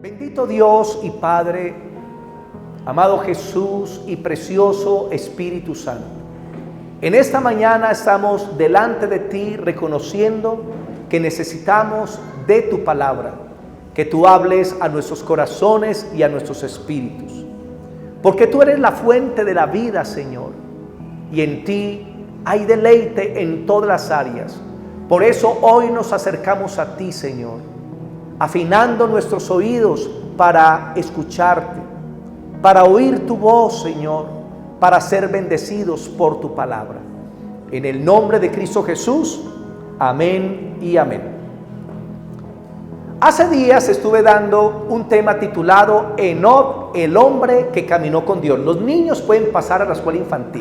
Bendito Dios y Padre, amado Jesús y precioso Espíritu Santo. En esta mañana estamos delante de ti reconociendo que necesitamos de tu palabra, que tú hables a nuestros corazones y a nuestros espíritus. Porque tú eres la fuente de la vida, Señor, y en ti hay deleite en todas las áreas. Por eso hoy nos acercamos a ti, Señor, afinando nuestros oídos para escucharte, para oír tu voz, Señor, para ser bendecidos por tu palabra. En el nombre de Cristo Jesús, amén y amén. Hace días estuve dando un tema titulado Enoc, el hombre que caminó con Dios. Los niños pueden pasar a la escuela infantil.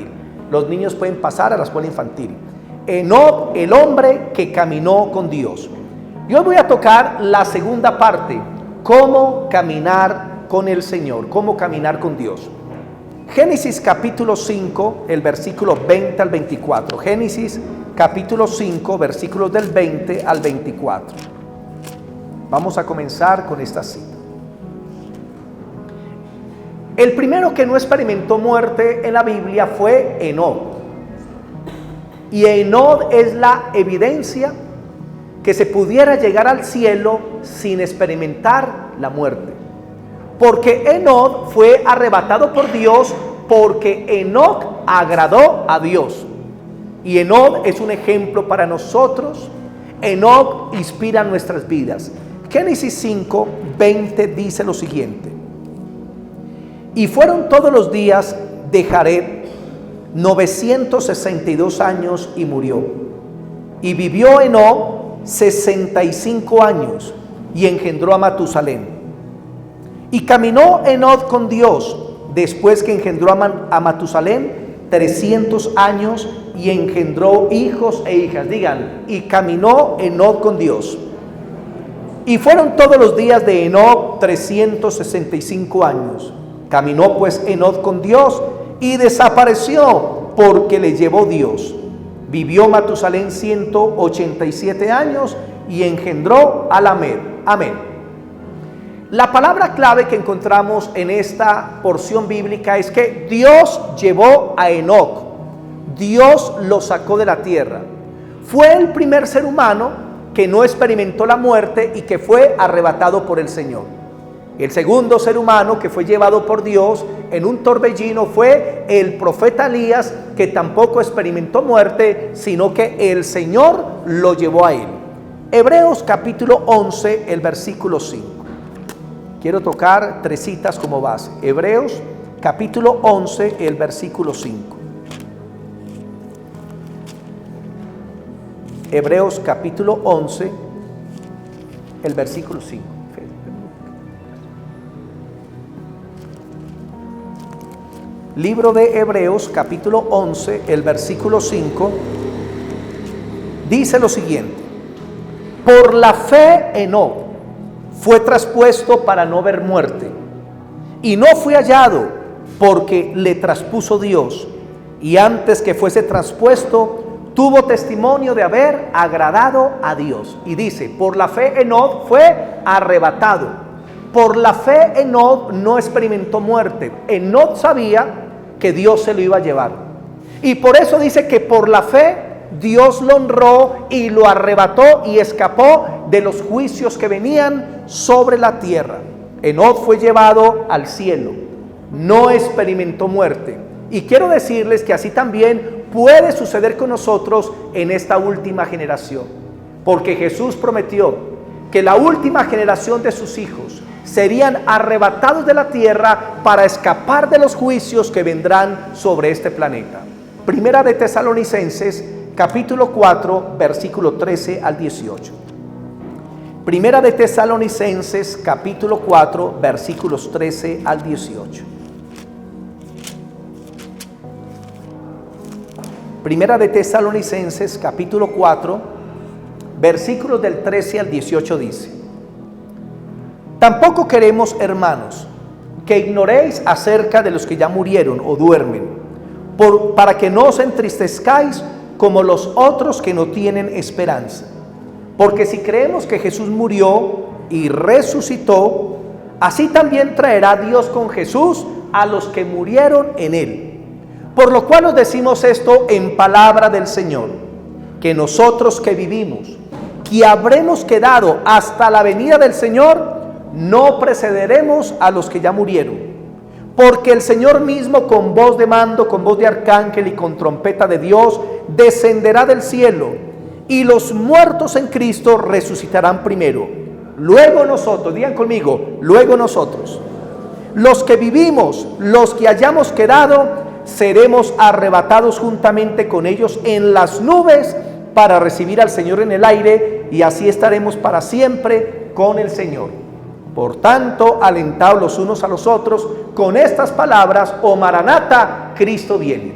Enoc, el hombre que caminó con Dios. Yo voy a tocar la segunda parte, cómo caminar con el Señor, cómo caminar con Dios. Génesis capítulo 5, el versículo 20 al 24. Génesis capítulo 5, versículos del 20 al 24. Vamos a comenzar con esta cita. El primero que no experimentó muerte en la Biblia fue Enoc. Y Enoc es la evidencia que se pudiera llegar al cielo sin experimentar la muerte. Porque Enoc fue arrebatado por Dios, porque Enoc agradó a Dios. Y Enoc es un ejemplo para nosotros. Enoc inspira nuestras vidas. Génesis 5, 20 dice lo siguiente: y fueron todos los días de Jared 962 años y murió. Y vivió Enoc 65 años y engendró a Matusalén. Y caminó Enoc con Dios después que engendró a Matusalén 300 años y engendró hijos e hijas. Digan, y caminó Enoc con Dios. Y fueron todos los días de Enoc 365 años. Caminó pues Enoc con Dios y desapareció porque le llevó Dios. Vivió Matusalén 187 años y engendró a Lamed. Amén. La palabra clave que encontramos en esta porción bíblica es que Dios llevó a Enoc. Dios lo sacó de la tierra. Fue el primer ser humano que no experimentó la muerte y que fue arrebatado por el Señor. El segundo ser humano que fue llevado por Dios en un torbellino fue el profeta Elías, que tampoco experimentó muerte, sino que el Señor lo llevó a él. Hebreos capítulo 11, el versículo 5. Quiero tocar tres citas como base. Hebreos capítulo 11, el versículo 5. Hebreos capítulo 11, el versículo 5. Libro de Hebreos capítulo 11, el versículo 5, dice lo siguiente: por la fe Enoc fue traspuesto para no ver muerte, y no fue hallado porque le traspuso Dios, y antes que fuese traspuesto tuvo testimonio de haber agradado a Dios. Y dice, por la fe Enoc fue arrebatado. Por la fe Enoc no experimentó muerte. Enoc sabía que Dios se lo iba a llevar. Y por eso dice que por la fe Dios lo honró y lo arrebató y escapó de los juicios que venían sobre la tierra. Enoc fue llevado al cielo. No experimentó muerte. Y quiero decirles que así también puede suceder con nosotros en esta última generación, porque Jesús prometió que la última generación de sus hijos serían arrebatados de la tierra para escapar de los juicios que vendrán sobre este planeta. Primera de Tesalonicenses capítulo 4 versículo 13 al 18. Primera de Tesalonicenses capítulo 4 versículos 13 al 18. Primera de Tesalonicenses capítulo 4 versículos del 13 al 18 dice: tampoco queremos, hermanos, que ignoréis acerca de los que ya murieron o duermen, para que no os entristezcáis como los otros que no tienen esperanza. Porque si creemos que Jesús murió y resucitó, así también traerá Dios con Jesús a los que murieron en él. Por lo cual os decimos esto en palabra del Señor, que nosotros que vivimos, que habremos quedado hasta la venida del Señor, no precederemos a los que ya murieron. Porque el Señor mismo, con voz de mando, con voz de arcángel y con trompeta de Dios, descenderá del cielo, y los muertos en Cristo resucitarán primero. Luego nosotros, digan conmigo, luego nosotros, los que vivimos, los que hayamos quedado, seremos arrebatados juntamente con ellos en las nubes para recibir al Señor en el aire, y así estaremos para siempre con el Señor. Por tanto, alentaos los unos a los otros con estas palabras: oh Maranata, Cristo viene.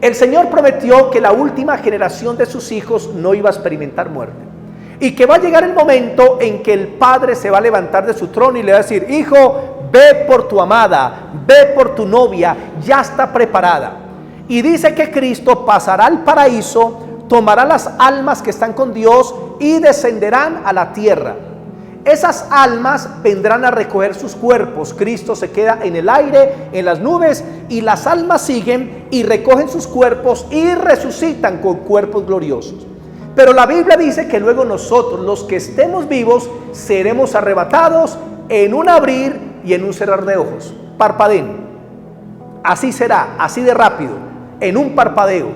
El Señor prometió que la última generación de sus hijos no iba a experimentar muerte, y que va a llegar el momento en que el Padre se va a levantar de su trono y le va a decir: hijo, ve por tu amada, ve por tu novia, ya está preparada. Y dice que Cristo pasará al paraíso, tomará las almas que están con Dios y descenderán a la tierra. Esas almas vendrán a recoger sus cuerpos. Cristo se queda en el aire, en las nubes, y las almas siguen y recogen sus cuerpos y resucitan con cuerpos gloriosos. Pero la Biblia dice que luego nosotros, los que estemos vivos, seremos arrebatados en un abrir y en un cerrar de ojos. Parpadeen. Así será, así de rápido, en un parpadeo.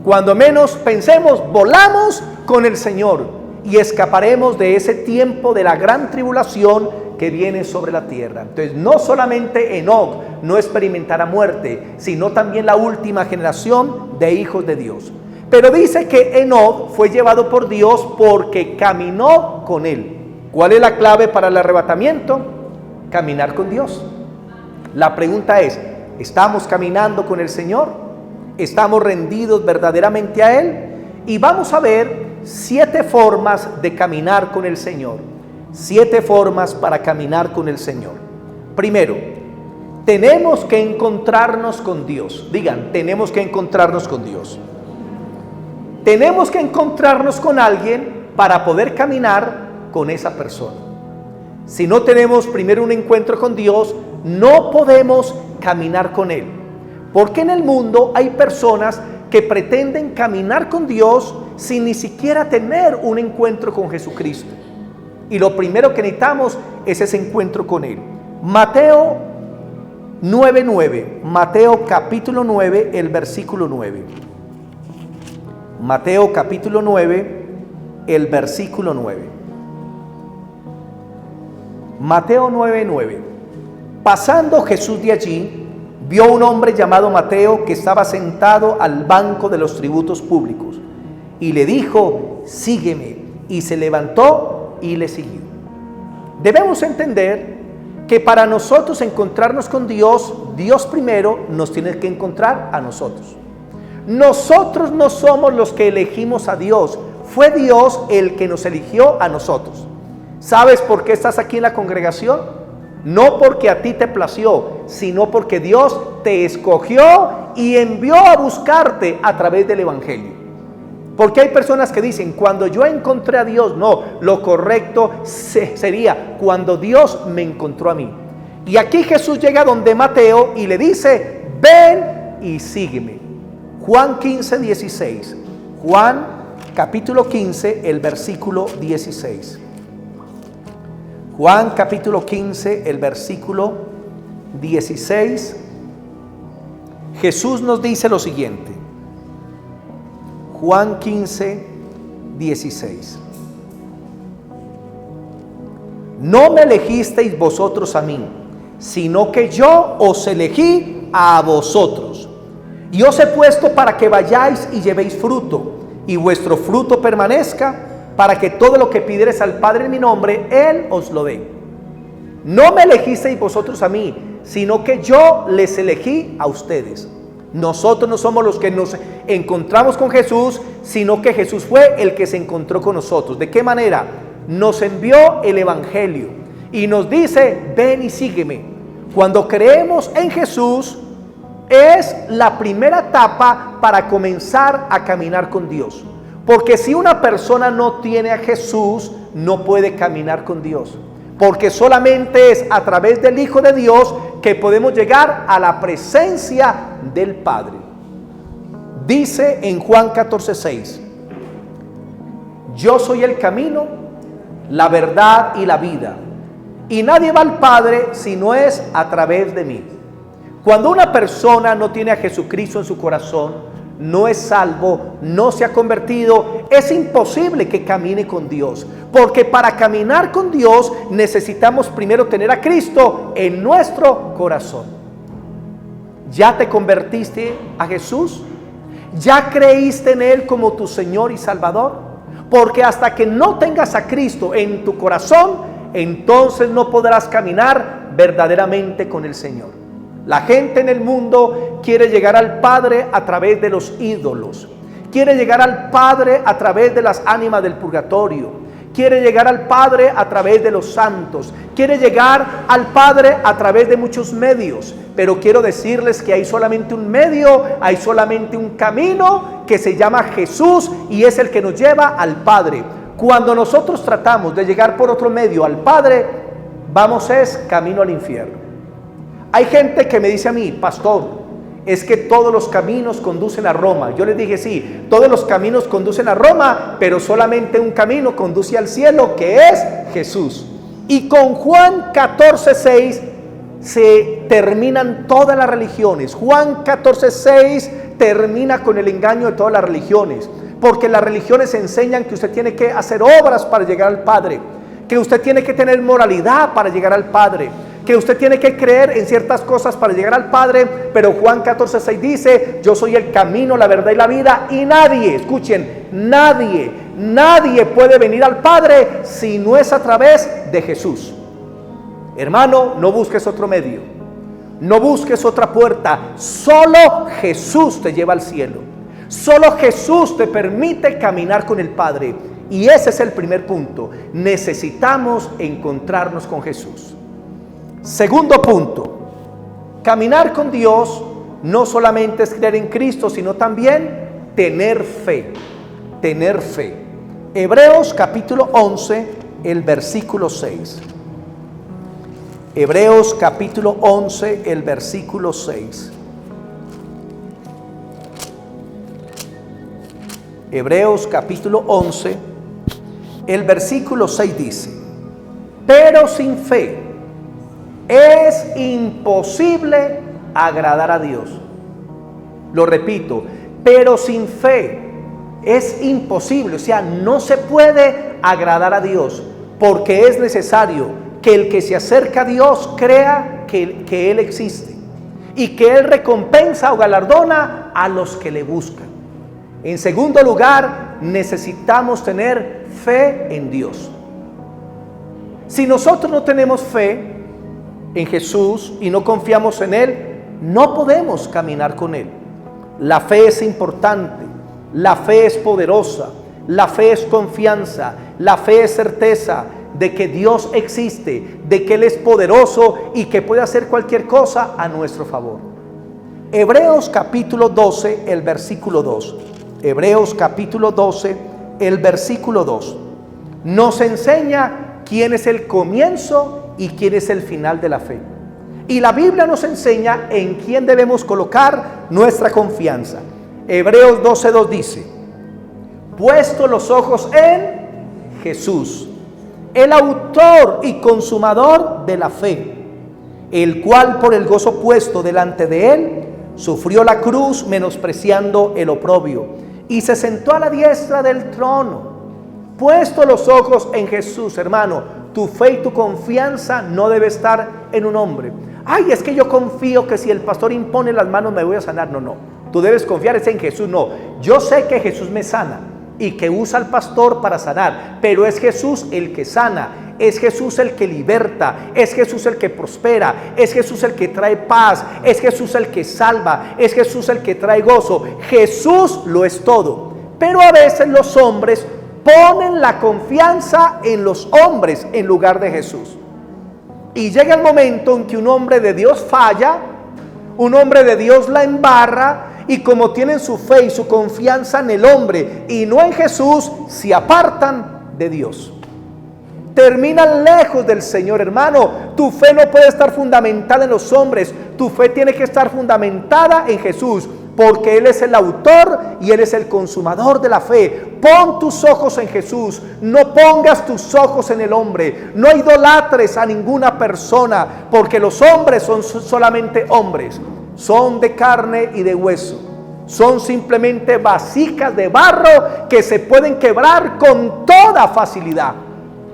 Cuando menos pensemos, volamos con el Señor y escaparemos de ese tiempo de la gran tribulación que viene sobre la tierra. Entonces, no solamente Enoc no experimentará muerte, sino también la última generación de hijos de Dios. Pero dice que Enoc fue llevado por Dios porque caminó con él. ¿Cuál es la clave para el arrebatamiento? Caminar con Dios. La pregunta es: ¿estamos caminando con el Señor? ¿Estamos rendidos verdaderamente a Él? Y vamos a ver 7 formas de caminar con el Señor. 7 formas para caminar con el Señor. Primero, tenemos que encontrarnos con Dios. Digan, tenemos que encontrarnos con Dios. Tenemos que encontrarnos con alguien para poder caminar con esa persona. Si no tenemos primero un encuentro con Dios, no podemos caminar con Él. Porque en el mundo hay personas que pretenden caminar con Dios sin ni siquiera tener un encuentro con Jesucristo. Y lo primero que necesitamos es ese encuentro con Él. Mateo 9:9. Mateo capítulo 9, el versículo 9. Mateo capítulo 9, el versículo 9. Mateo 9:9. Pasando Jesús de allí, vio un hombre llamado Mateo que estaba sentado al banco de los tributos públicos, y le dijo: sígueme. Y se levantó y le siguió. Debemos entender que para nosotros encontrarnos con Dios, Dios primero nos tiene que encontrar a nosotros. Nosotros no somos los que elegimos a Dios, fue Dios el que nos eligió a nosotros. ¿Sabes por qué estás aquí en la congregación? No porque a ti te plació, sino porque Dios te escogió y envió a buscarte a través del Evangelio. Porque hay personas que dicen: cuando yo encontré a Dios. No, lo correcto sería: cuando Dios me encontró a mí. Y aquí Jesús llega donde Mateo y le dice: ven y sígueme. Juan 15:16. Juan capítulo 15, el versículo 16. Juan capítulo 15, el versículo 16. Jesús nos dice lo siguiente. Juan 15, 16. No me elegisteis vosotros a mí, sino que yo os elegí a vosotros. Y os he puesto para que vayáis y llevéis fruto, y vuestro fruto permanezca, para que todo lo que pidiereis al Padre en mi nombre, Él os lo dé. No me elegisteis vosotros a mí, sino que yo les elegí a ustedes. Nosotros no somos los que nos encontramos con Jesús, sino que Jesús fue el que se encontró con nosotros. ¿De qué manera? Nos envió el Evangelio y nos dice: ven y sígueme. Cuando creemos en Jesús, es la primera etapa para comenzar a caminar con Dios. Porque si una persona no tiene a Jesús, no puede caminar con Dios. porque solamente es a través del Hijo de Dios que podemos llegar a la presencia del Padre. Dice en Juan 14:6, yo soy el camino, la verdad y la vida, y nadie va al Padre si no es a través de mí. Cuando una persona no tiene a Jesucristo en su corazón, no es salvo, no se ha convertido, es imposible que camine con Dios, porque para caminar con Dios necesitamos primero tener a Cristo en nuestro corazón. ¿Ya te convertiste a Jesús? ¿Ya creíste en Él como tu Señor y Salvador? Porque hasta que no tengas a Cristo en tu corazón, entonces no podrás caminar verdaderamente con el Señor. La gente en el mundo quiere llegar al Padre a través de los ídolos, quiere llegar al Padre a través de las ánimas del purgatorio, quiere llegar al Padre a través de los santos, quiere llegar al Padre a través de muchos medios, pero quiero decirles que hay solamente un medio, hay solamente un camino que se llama Jesús y es el que nos lleva al Padre. Cuando nosotros tratamos de llegar por otro medio al Padre, vamos es camino al infierno. Hay gente que me dice a mí, pastor, es que todos los caminos conducen a Roma. Yo les dije, sí, todos los caminos conducen a Roma, pero solamente un camino conduce al cielo, que es Jesús. Y con Juan 14:6 se terminan todas las religiones. Juan 14:6 termina con el engaño de todas las religiones, porque las religiones enseñan que usted tiene que hacer obras para llegar al Padre, que usted tiene que tener moralidad para llegar al Padre, que usted tiene que creer en ciertas cosas para llegar al Padre. Pero Juan 14:6 dice, yo soy el camino, la verdad y la vida, y nadie, escuchen, nadie puede venir al Padre si no es a través de Jesús. Hermano, no busques otro medio, no busques otra puerta, solo Jesús te lleva al cielo, solo Jesús te permite caminar con el Padre. Y ese es el primer punto, necesitamos encontrarnos con Jesús. Segundo punto, caminar con Dios no solamente es creer en Cristo, sino también tener fe, tener fe. Hebreos capítulo 11, el versículo 6. Hebreos capítulo 11, el versículo 6. Hebreos capítulo 11, el versículo 6 dice, pero sin fe es imposible agradar a Dios. Lo repito, pero sin fe es imposible, o sea, no se puede agradar a Dios, porque es necesario que el que se acerca a Dios crea que Él existe y que Él recompensa o galardona a los que le buscan. En segundo lugar, necesitamos tener fe en Dios. Si nosotros no tenemos fe en Jesús y no confiamos en Él, no podemos caminar con Él. La fe es importante, la fe es poderosa, la fe es confianza, la fe es certeza de que Dios existe, de que Él es poderoso y que puede hacer cualquier cosa a nuestro favor. Hebreos capítulo 12, el versículo 2. Hebreos capítulo 12, el versículo 2. Nos enseña quién es el comienzo y quién es el final de la fe. Y la Biblia nos enseña en quién debemos colocar nuestra confianza. Hebreos 12:2 dice, puesto los ojos en Jesús, el autor y consumador de la fe, el cual por el gozo puesto delante de él, sufrió la cruz menospreciando el oprobio, y se sentó a la diestra del trono. Puesto los ojos en Jesús, hermano, tu fe y tu confianza no debe estar en un hombre. Ay, es que yo confío que si el pastor impone las manos me voy a sanar. No, tú debes confiar es en Jesús. No, yo sé que Jesús me sana y que usa al pastor para sanar, pero es Jesús el que sana, es Jesús el que liberta, es Jesús el que prospera, es Jesús el que trae paz, es Jesús el que salva, es Jesús el que trae gozo. Jesús lo es todo. Pero a veces los hombres ponen la confianza en los hombres en lugar de Jesús. Y llega el momento en que un hombre de Dios falla, un hombre de Dios la embarra, y como tienen su fe y su confianza en el hombre y no en Jesús, se apartan de Dios. terminan lejos del Señor, hermano. Tu fe no puede estar fundamentada en los hombres, tu fe tiene que estar fundamentada en Jesús, porque Él es el autor y Él es el consumador de la fe. Pon tus ojos en Jesús, no pongas tus ojos en el hombre, no idolatres a ninguna persona, porque los hombres son solamente hombres, son de carne y de hueso, son simplemente vasijas de barro que se pueden quebrar con toda facilidad.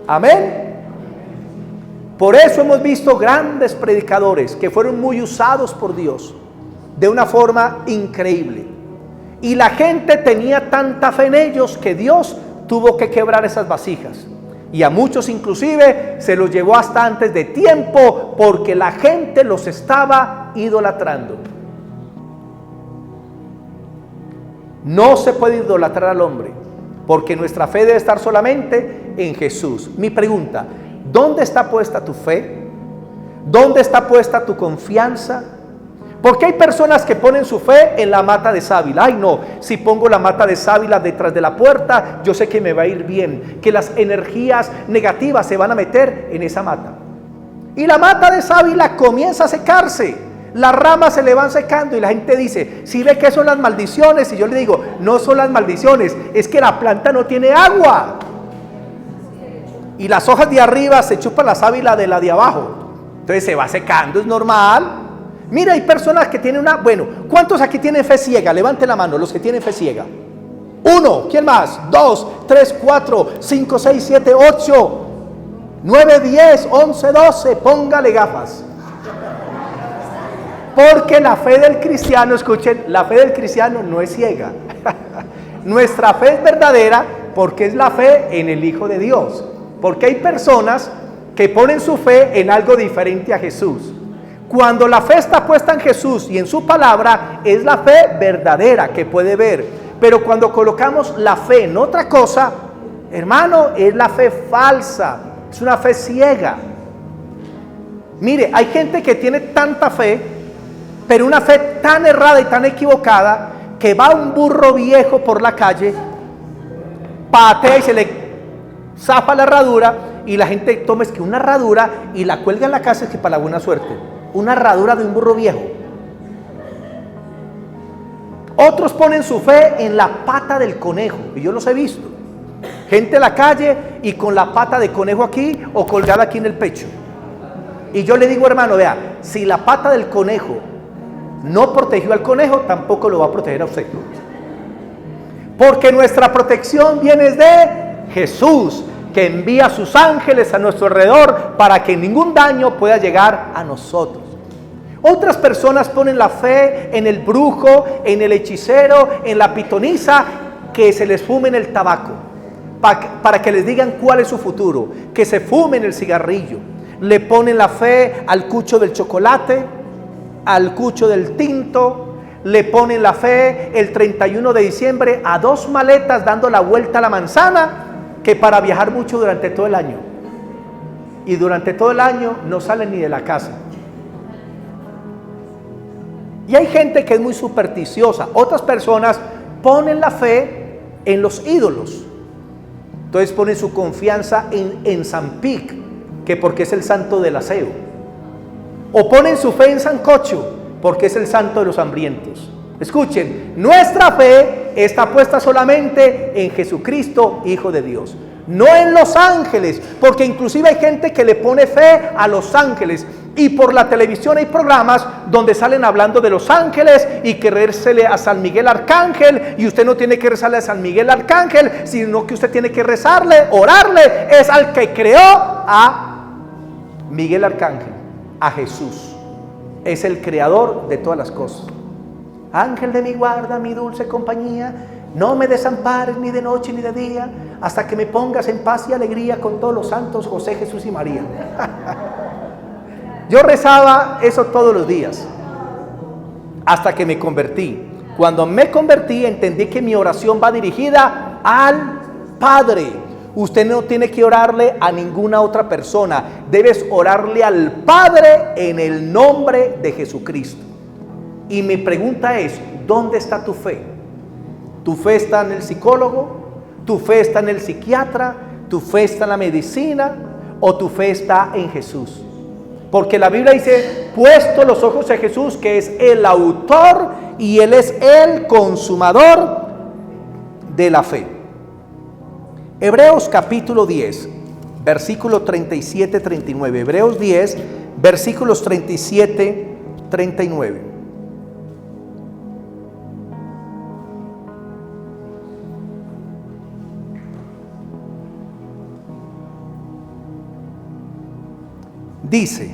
Amén. Por eso hemos visto grandes predicadores que fueron muy usados por Dios de una forma increíble, y la gente tenía tanta fe en ellos que Dios tuvo que quebrar esas vasijas, y a muchos inclusive se los llevó hasta antes de tiempo, porque la gente los estaba idolatrando. No se puede idolatrar al hombre, porque nuestra fe debe estar solamente en Jesús. Mi pregunta: ¿dónde está puesta tu fe? ¿Dónde está puesta tu confianza? Porque hay personas que ponen su fe en la mata de sábila. Ay no, si pongo la mata de sábila detrás de la puerta, yo sé que me va a ir bien, que las energías negativas se van a meter en esa mata. Y la mata de sábila comienza a secarse, las ramas se le van secando y la gente dice: ¿si ve que son las maldiciones? Y yo le digo: no son las maldiciones, es que la planta no tiene agua. Y las hojas de arriba se chupan la sábila de la de abajo, entonces se va secando, es normal. Mira, hay personas que tienen ¿cuántos aquí tienen fe ciega? Levanten la mano los que tienen fe ciega. 1, ¿quién más? 2, 3, 4, 5, 6, 7, 8, 9, 10, 11, 12, póngale gafas. Porque la fe del cristiano, escuchen, la fe del cristiano no es ciega. Nuestra fe es verdadera porque es la fe en el Hijo de Dios. Porque hay personas que ponen su fe en algo diferente a Jesús. Cuando la fe está puesta en Jesús y en su palabra, es la fe verdadera que puede ver. Pero cuando colocamos la fe en otra cosa, hermano, es la fe falsa, es una fe ciega. Mire, hay gente que tiene tanta fe, pero una fe tan errada y tan equivocada, que va un burro viejo por la calle, patea y se le zafa la herradura, y la gente toma es que una herradura y la cuelga en la casa, es que para la buena suerte. Una herradura de un burro viejo. Otros ponen su fe en la pata del conejo, y yo los he visto. Gente en la calle y con la pata de conejo aquí o colgada aquí en el pecho. Y yo le digo, hermano, vea, si la pata del conejo no protegió al conejo, tampoco lo va a proteger a usted. Porque nuestra protección viene de Jesús, que envía a sus ángeles a nuestro alrededor para que ningún daño pueda llegar a nosotros. Otras personas ponen la fe en el brujo, en el hechicero, en la pitonisa, que se les fumen el tabaco, para que les digan cuál es su futuro, que se fumen el cigarrillo. Le ponen la fe al cucho del chocolate, al cucho del tinto. Le ponen la fe el 31 de diciembre a 2 maletas dando la vuelta a la manzana, que para viajar mucho durante todo el año. Y durante todo el año no salen ni de la casa. Y hay gente que es muy supersticiosa. Otras personas ponen la fe en los ídolos. Entonces ponen su confianza en San Pic, que porque es el santo del aseo. O ponen su fe en Sancocho, porque es el santo de los hambrientos. Escuchen, nuestra fe está puesta solamente en Jesucristo, Hijo de Dios, no en los ángeles, porque inclusive hay gente que le pone fe a los ángeles, y por la televisión hay programas donde salen hablando de los ángeles y querérsele a San Miguel Arcángel, y usted no tiene que rezarle a San Miguel Arcángel, sino que usted tiene que rezarle, orarle, es al que creó a Miguel Arcángel, a Jesús, es el creador de todas las cosas. Ángel de mi guarda, mi dulce compañía, no me desampares ni de noche ni de día, hasta que me pongas en paz y alegría con todos los santos José, Jesús y María. Yo rezaba eso todos los días, hasta que me convertí. Cuando me convertí, entendí que mi oración va dirigida al Padre. Usted no tiene que orarle a ninguna otra persona, debes orarle al Padre en el nombre de Jesucristo. Y mi pregunta es, ¿dónde está tu fe? ¿Tu fe está en el psicólogo? ¿Tu fe está en el psiquiatra? ¿Tu fe está en la medicina? o tu fe está en Jesús? Porque la Biblia dice, puesto los ojos en Jesús, que es el autor y Él es el consumador de la fe. Hebreos capítulo 10, versículo 37-39. Hebreos 10, versículos 37-39. Dice,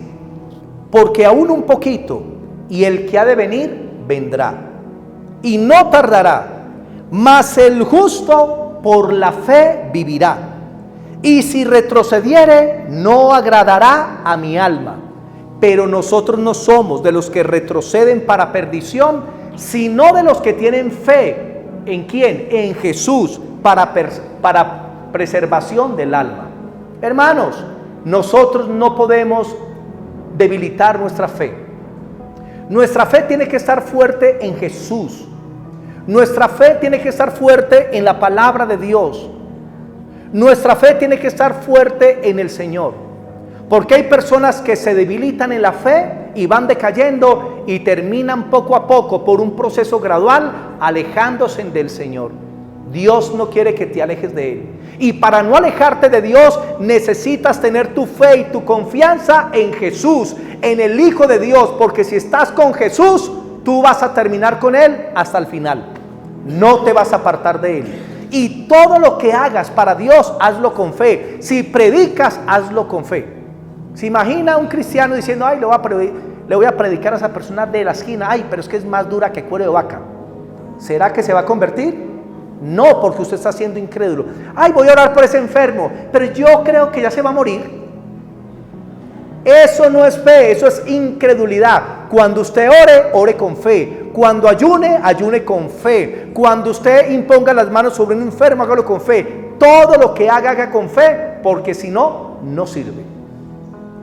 porque aún un poquito, y el que ha de venir, vendrá, y no tardará, mas el justo por la fe vivirá, y si retrocediere, no agradará a mi alma. Pero nosotros no somos de los que retroceden para perdición, sino de los que tienen fe. ¿En quién? En Jesús, para preservación del alma. Hermanos, nosotros no podemos debilitar nuestra fe. Nuestra fe tiene que estar fuerte en Jesús. Nuestra fe tiene que estar fuerte en la palabra de Dios. Nuestra fe tiene que estar fuerte en el Señor. Porque hay personas que se debilitan en la fe y van decayendo y terminan poco a poco por un proceso gradual alejándose del Señor. Dios no quiere que te alejes de Él. Y para no alejarte de Dios necesitas tener tu fe y tu confianza en Jesús, en el Hijo de Dios. Porque si estás con Jesús, tú vas a terminar con Él hasta el final. No te vas a apartar de Él. Y todo lo que hagas para Dios, hazlo con fe. Si predicas, hazlo con fe. ¿Se imagina un cristiano diciendo, ay, le voy a predicar a esa persona de la esquina? Ay, pero es que es más dura que cuero de vaca. ¿Será que se va a convertir? No, porque usted está siendo incrédulo. Ay, voy a orar por ese enfermo, pero yo creo que ya se va a morir. Eso no es fe, eso es incredulidad. Cuando usted ore, ore con fe. Cuando ayune, ayune con fe. Cuando usted imponga las manos sobre un enfermo, hágalo con fe. Todo lo que haga, haga con fe, porque si no, no sirve.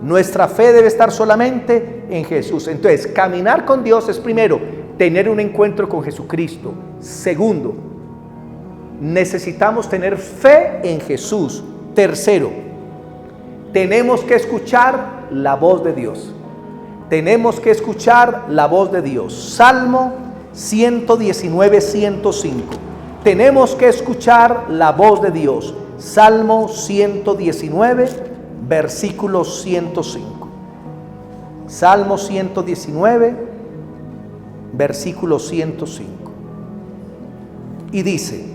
Nuestra fe debe estar solamente en Jesús. Entonces, caminar con Dios es primero, tener un encuentro con Jesucristo. Segundo, necesitamos tener fe en Jesús. Tercero, tenemos que escuchar la voz de Dios. Tenemos que escuchar la voz de Dios. Salmo 119, 105. Tenemos que escuchar la voz de Dios. Salmo 119, versículo 105. Salmo 119, versículo 105. Y dice: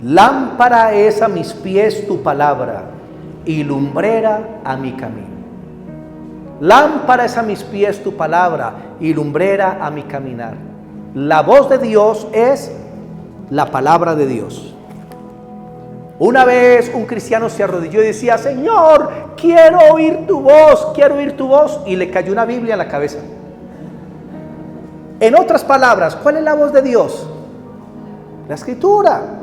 lámpara es a mis pies tu palabra y lumbrera a mi camino. Lámpara es a mis pies tu palabra y lumbrera a mi caminar. La voz de Dios es la palabra de Dios. Una vez un cristiano se arrodilló y decía: Señor, quiero oír tu voz, quiero oír tu voz. Y le cayó una Biblia en la cabeza. En otras palabras, ¿cuál es la voz de Dios? La Escritura.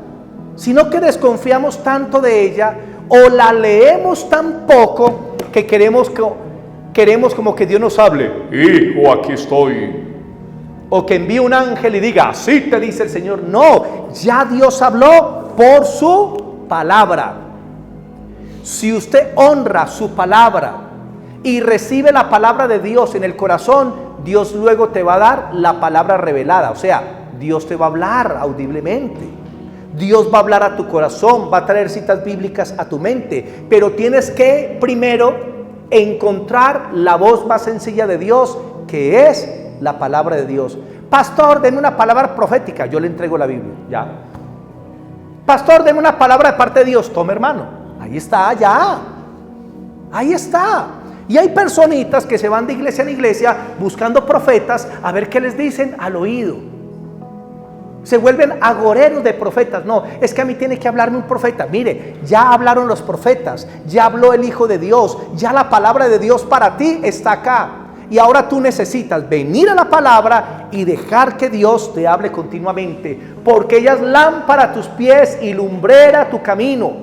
Sino que desconfiamos tanto de ella o la leemos tan poco que queremos como que Dios nos hable. Hijo, aquí estoy. O que envíe un ángel y diga: así te dice el Señor. No, ya Dios habló por su palabra. Si usted honra su palabra y recibe la palabra de Dios en el corazón, Dios luego te va a dar la palabra revelada. O sea, Dios te va a hablar audiblemente. Dios va a hablar a tu corazón, va a traer citas bíblicas a tu mente, pero tienes que primero encontrar la voz más sencilla de Dios, que es la palabra de Dios. Pastor, deme una palabra profética. Yo le entrego la Biblia, ya. Pastor, deme una palabra de parte de Dios. Toma, hermano, ahí está, ya. Ahí está. Y hay personitas que se van de iglesia en iglesia buscando profetas a ver qué les dicen al oído. Se vuelven agoreros de profetas. No, es que a mí tiene que hablarme un profeta. Mire, ya hablaron los profetas, ya habló el Hijo de Dios, ya la palabra de Dios para ti está acá. Y ahora tú necesitas venir a la palabra y dejar que Dios te hable continuamente, porque ella es lámpara a tus pies y lumbrera a tu camino,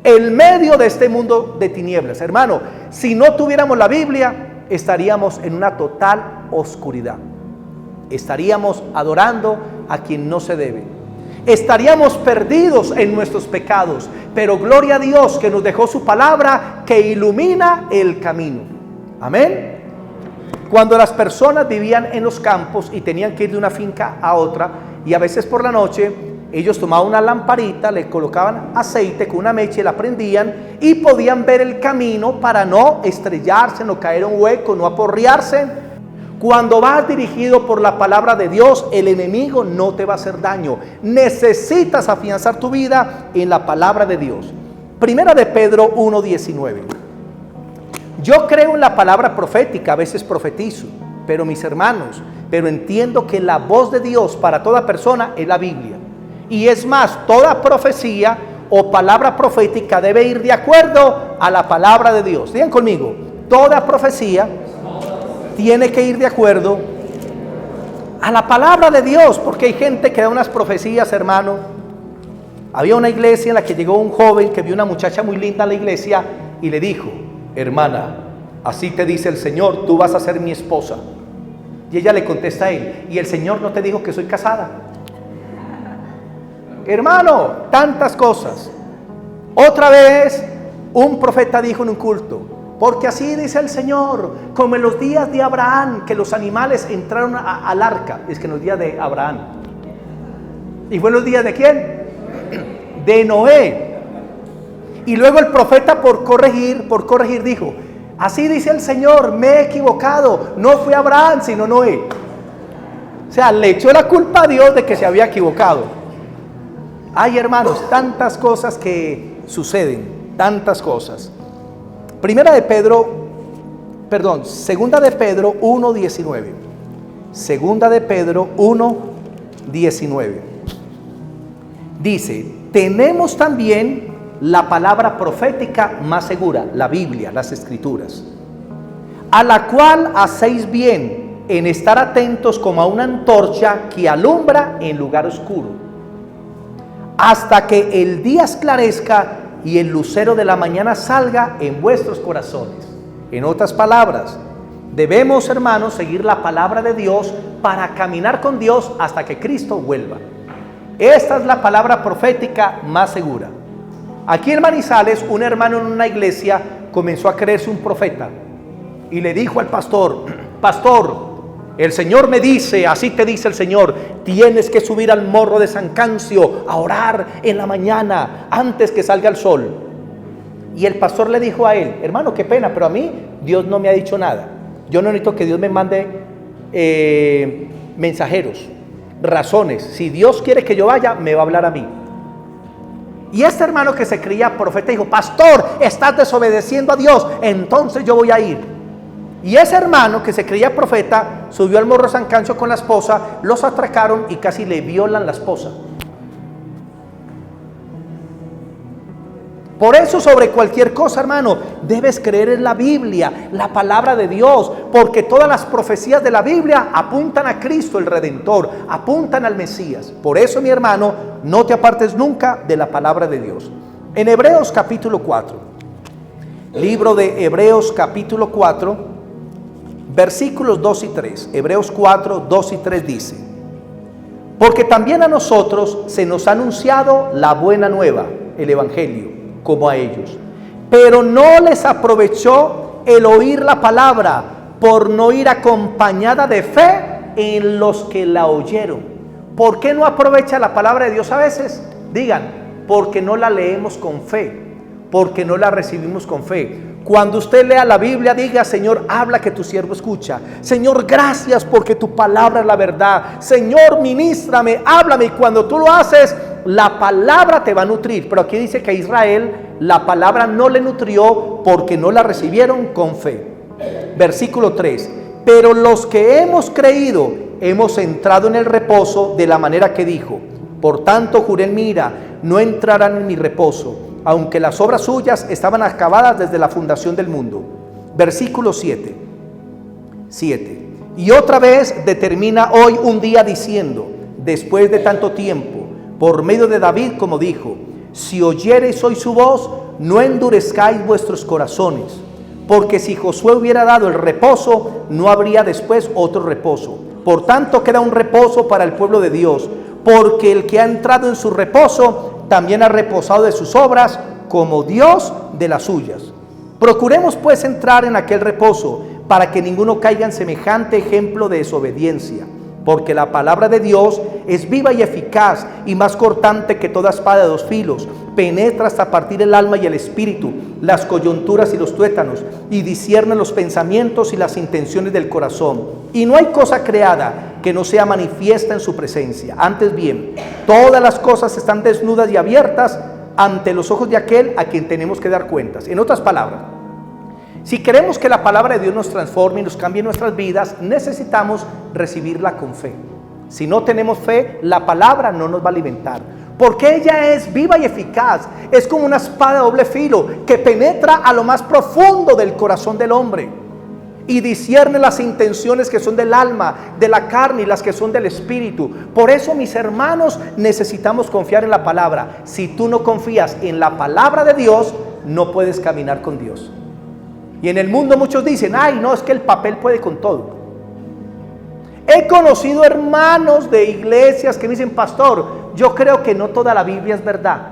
en medio de este mundo de tinieblas. Hermano, si no tuviéramos la Biblia, estaríamos en una total oscuridad. Estaríamos adorando a quien no se debe. estaríamos perdidos en nuestros pecados, pero gloria a Dios que nos dejó su palabra que ilumina el camino. Amén. Cuando las personas vivían en los campos y tenían que ir de una finca a otra, y a veces por la noche, ellos tomaban una lamparita, le colocaban aceite con una mecha y la prendían y podían ver el camino para no estrellarse, no caer en un hueco, no aporrearse. Cuando vas dirigido por la palabra de Dios, el enemigo no te va a hacer daño. Necesitas afianzar tu vida en la palabra de Dios. Primera de Pedro 1:19. Yo creo en la palabra profética, a veces profetizo, pero mis hermanos, pero entiendo que la voz de Dios para toda persona es la Biblia. Y es más, toda profecía o palabra profética debe ir de acuerdo a la palabra de Dios. Digan conmigo, toda profecía tiene que ir de acuerdo a la palabra de Dios, porque hay gente que da unas profecías, hermano. Había una iglesia en la que llegó un joven que vio una muchacha muy linda en la iglesia y le dijo: hermana, así te dice el Señor, tú vas a ser mi esposa. Y ella le contesta a él: ¿y el Señor no te dijo que soy casada? Hermano, tantas cosas. Otra vez un profeta dijo en un culto: porque así dice el Señor, como en los días de Abraham, que los animales entraron al arca. Es que en los días de Abraham. ¿Y fue en los días de quién? De Noé. Y luego el profeta por corregir dijo: así dice el Señor, me he equivocado, no fue Abraham sino Noé. O sea, le echó la culpa a Dios de que se había equivocado. Ay, hermanos, tantas cosas que suceden, tantas cosas. Segunda de Pedro 1:19. Segunda de Pedro 1:19. Dice: tenemos también la palabra profética más segura, la Biblia, las Escrituras, a la cual hacéis bien en estar atentos como a una antorcha que alumbra en lugar oscuro, hasta que el día esclarezca y el lucero de la mañana salga en vuestros corazones. En otras palabras, debemos, hermanos, seguir la palabra de Dios para caminar con Dios hasta que Cristo vuelva. Esta es la palabra profética más segura. Aquí en Manizales, un hermano en una iglesia comenzó a creerse un profeta y le dijo al pastor: pastor, el Señor me dice, así te dice el Señor, tienes que subir al morro de San Cancio a orar en la mañana antes que salga el sol. Y el pastor le dijo a él: hermano, qué pena, pero a mí Dios no me ha dicho nada. Yo no necesito que Dios me mande mensajeros, razones. Si Dios quiere que yo vaya, me va a hablar a mí. Y este hermano que se creía profeta dijo: pastor, estás desobedeciendo a Dios, entonces yo voy a ir. Y ese hermano que se creía profeta subió al morro San Cancio con la esposa, los atracaron y casi le violan la esposa. Por eso, sobre cualquier cosa, hermano, debes creer en la Biblia, la palabra de Dios, porque todas las profecías de la Biblia apuntan a Cristo el Redentor, apuntan al Mesías. Por eso, mi hermano, no te apartes nunca de la palabra de Dios. En Hebreos capítulo 4, libro de Hebreos capítulo 4, versículos 2 y 3, Hebreos 4, 2 y 3 dice: porque también a nosotros se nos ha anunciado la buena nueva, el Evangelio, como a ellos, pero no les aprovechó el oír la palabra, por no ir acompañada de fe en los que la oyeron. ¿Por qué no aprovecha la palabra de Dios a veces? Digan: porque no la leemos con fe, porque no la recibimos con fe. Cuando usted lea la Biblia, diga: Señor, habla que tu siervo escucha. Señor, gracias porque tu palabra es la verdad. Señor, ministrame, háblame. Y cuando tú lo haces, la palabra te va a nutrir. Pero aquí dice que a Israel la palabra no le nutrió porque no la recibieron con fe. Versículo 3: pero los que hemos creído hemos entrado en el reposo de la manera que dijo: por tanto juré en mi ira, no entrarán en mi reposo, aunque las obras suyas estaban acabadas desde la fundación del mundo. Versículo 7. Y otra vez determina hoy un día diciendo, después de tanto tiempo, por medio de David, como dijo: si oyereis hoy su voz, no endurezcáis vuestros corazones, porque si Josué hubiera dado el reposo, no habría después otro reposo. Por tanto queda un reposo para el pueblo de Dios, porque el que ha entrado en su reposo también ha reposado de sus obras, como Dios de las suyas. Procuremos pues entrar en aquel reposo, para que ninguno caiga en semejante ejemplo de desobediencia. Porque la palabra de Dios es viva y eficaz, y más cortante que toda espada de dos filos, penetra hasta partir el alma y el espíritu, las coyunturas y los tuétanos, y discierne los pensamientos y las intenciones del corazón. Y no hay cosa creada que no sea manifiesta en su presencia. Antes bien, todas las cosas están desnudas y abiertas ante los ojos de aquel a quien tenemos que dar cuentas. En otras palabras, si queremos que la palabra de Dios nos transforme y nos cambie nuestras vidas, necesitamos recibirla con fe. Si no tenemos fe, la palabra no nos va a alimentar, porque ella es viva y eficaz. Es como una espada de doble filo que penetra a lo más profundo del corazón del hombre y discierne las intenciones que son del alma, de la carne, y las que son del espíritu. Por eso, mis hermanos, necesitamos confiar en la palabra. Si tú no confías en la palabra de Dios, no puedes caminar con Dios. Y en el mundo muchos dicen: ay, no, es que el papel puede con todo. He conocido hermanos de iglesias que me dicen: pastor, yo creo que no toda la Biblia es verdad.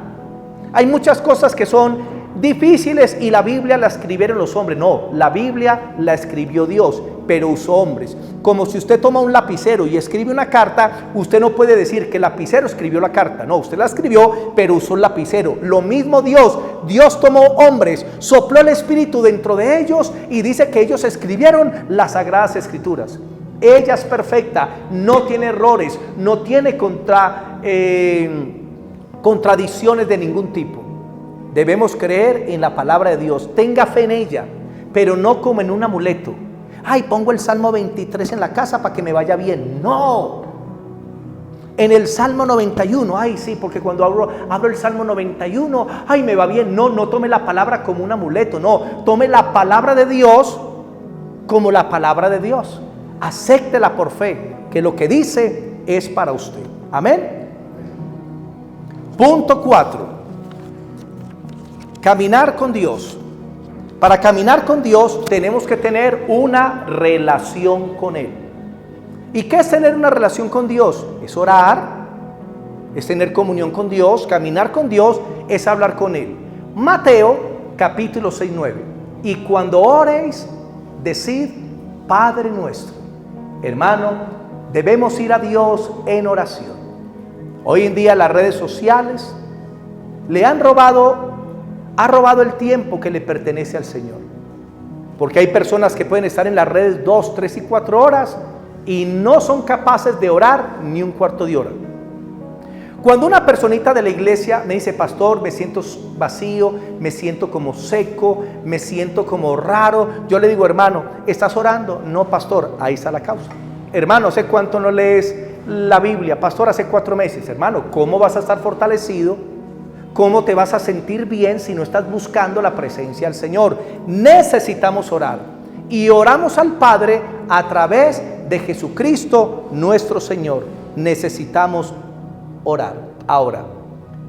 Hay muchas cosas que son difíciles y la Biblia la escribieron los hombres. No, la Biblia la escribió Dios, pero usó hombres. Como si usted toma un lapicero y escribe una carta, usted no puede decir que el lapicero escribió la carta. No, usted la escribió, pero usó el lapicero. Lo mismo Dios. Dios tomó hombres, sopló el Espíritu dentro de ellos y dice que ellos escribieron las Sagradas Escrituras. Ella es perfecta, no tiene errores, no tiene contradicciones de ningún tipo. Debemos creer en la palabra de Dios. Tenga fe en ella, pero no como en un amuleto. Ay, pongo el Salmo 23 en la casa para que me vaya bien. No. En el Salmo 91, ay sí, porque cuando abro el Salmo 91, ay, me va bien. No, no tome la palabra como un amuleto. No, tome la palabra de Dios como la palabra de Dios. Acéptela por fe, que lo que dice es para usted. Amén. Punto 4. Caminar con Dios. Para caminar con Dios tenemos que tener una relación con Él. ¿Y qué es tener una relación con Dios? Es orar, es tener comunión con Dios. Caminar con Dios es hablar con Él. Mateo capítulo 6:9. Y cuando oréis, decid: Padre nuestro. Hermano, debemos ir a Dios en oración. Hoy en día las redes sociales ha robado el tiempo que le pertenece al Señor. Porque hay personas que pueden estar en las redes 2, 3 y 4 horas y no son capaces de orar ni un cuarto de hora. Cuando una personita de la iglesia me dice: pastor, me siento vacío, me siento como seco, me siento como raro, yo le digo: hermano, ¿estás orando? No, pastor, ahí está la causa. Hermano, ¿hace cuánto no lees la Biblia? Pastor, hace 4 meses. Hermano, ¿cómo vas a estar fortalecido? ¿Cómo te vas a sentir bien si no estás buscando la presencia del Señor? Necesitamos orar. Y oramos al Padre a través de Jesucristo nuestro Señor. Necesitamos orar. Ahora,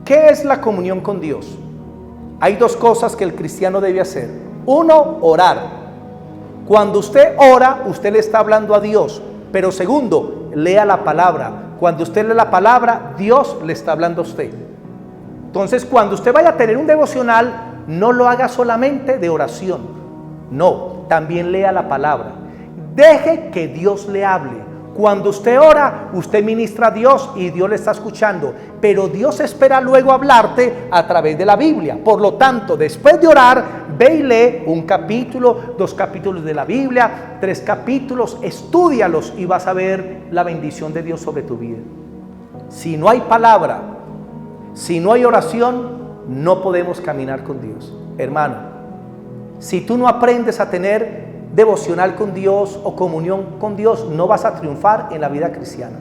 ¿qué es la comunión con Dios? Hay 2 cosas que el cristiano debe hacer. 1, orar. Cuando usted ora, usted le está hablando a Dios. Pero 2, lea la palabra. Cuando usted lee la palabra, Dios le está hablando a usted. Entonces, cuando usted vaya a tener un devocional, no lo haga solamente de oración. No, también lea la palabra. Deje que Dios le hable. Cuando usted ora, usted ministra a Dios y Dios le está escuchando. Pero Dios espera luego hablarte a través de la Biblia. Por lo tanto, después de orar, ve y lee 1 capítulo, 2 capítulos de la Biblia, 3 capítulos, estúdialos y vas a ver la bendición de Dios sobre tu vida. Si no hay palabra, si no hay oración, no podemos caminar con Dios. Hermano, si tú no aprendes a tener devocional con Dios o comunión con Dios, no vas a triunfar en la vida cristiana.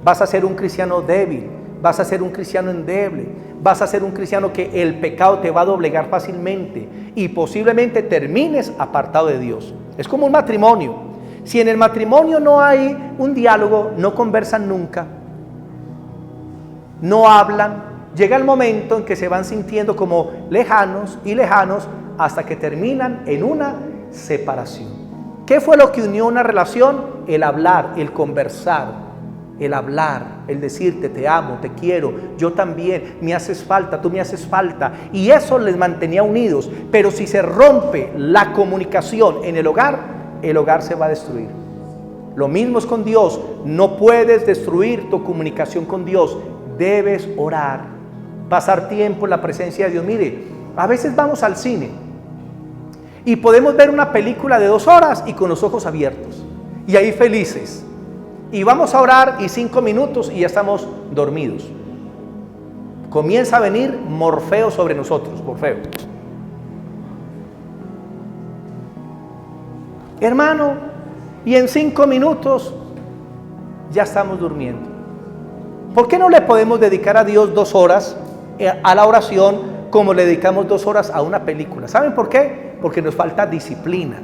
Vas a ser un cristiano débil, vas a ser un cristiano endeble, vas a ser un cristiano que el pecado te va a doblegar fácilmente y posiblemente termines apartado de Dios. Es como un matrimonio. Si en el matrimonio no hay un diálogo, no conversan nunca, no hablan, llega el momento en que se van sintiendo como lejanos y lejanos hasta que terminan en una separación. ¿Qué fue lo que unió una relación? El hablar, el conversar. el hablar, el decirte te amo, te quiero, yo también, me haces falta, tú me haces falta. Y eso les mantenía unidos. Pero si se rompe la comunicación en el hogar se va a destruir. Lo mismo es con Dios. No puedes destruir tu comunicación con Dios. Debes orar, pasar tiempo en la presencia de Dios. Mire, a veces vamos al cine y podemos ver una película de 2 horas y con los ojos abiertos y ahí felices. Y vamos a orar y 5 minutos y ya estamos dormidos. Comienza a venir Morfeo sobre nosotros, Morfeo. Hermano, y en 5 minutos ya estamos durmiendo. ¿Por qué no le podemos dedicar a Dios 2 horas a la oración como le dedicamos 2 horas a una película? ¿Saben por qué? Porque nos falta disciplina.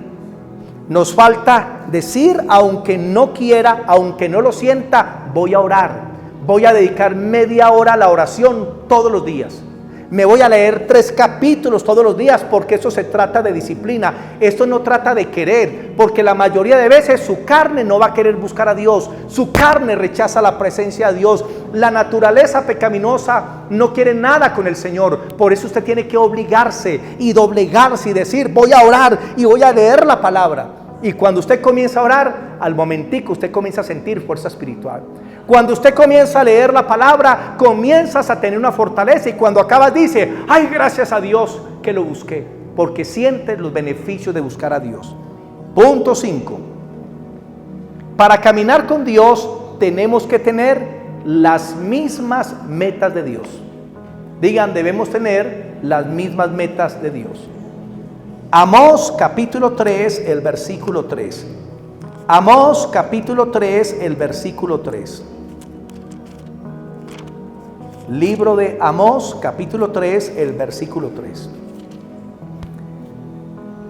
Nos falta decir, aunque no quiera, aunque no lo sienta, voy a orar. Voy a dedicar media hora a la oración todos los días. Me voy a leer 3 capítulos todos los días, porque eso se trata de disciplina. Esto no trata de querer, porque la mayoría de veces su carne no va a querer buscar a Dios. Su carne rechaza la presencia de Dios. La naturaleza pecaminosa no quiere nada con el Señor. Por eso usted tiene que obligarse y doblegarse y decir, voy a orar y voy a leer la palabra. Y cuando usted comienza a orar, al momentico usted comienza a sentir fuerza espiritual. Cuando usted comienza a leer la palabra, comienzas a tener una fortaleza. Y cuando acabas dice, ay, gracias a Dios que lo busqué. Porque sientes los beneficios de buscar a Dios. Punto 5. Para caminar con Dios tenemos que tener las mismas metas de Dios. Digan, debemos tener las mismas metas de Dios. Amós capítulo 3, el versículo 3. Amós capítulo 3, el versículo 3. Libro de Amós capítulo 3, el versículo 3.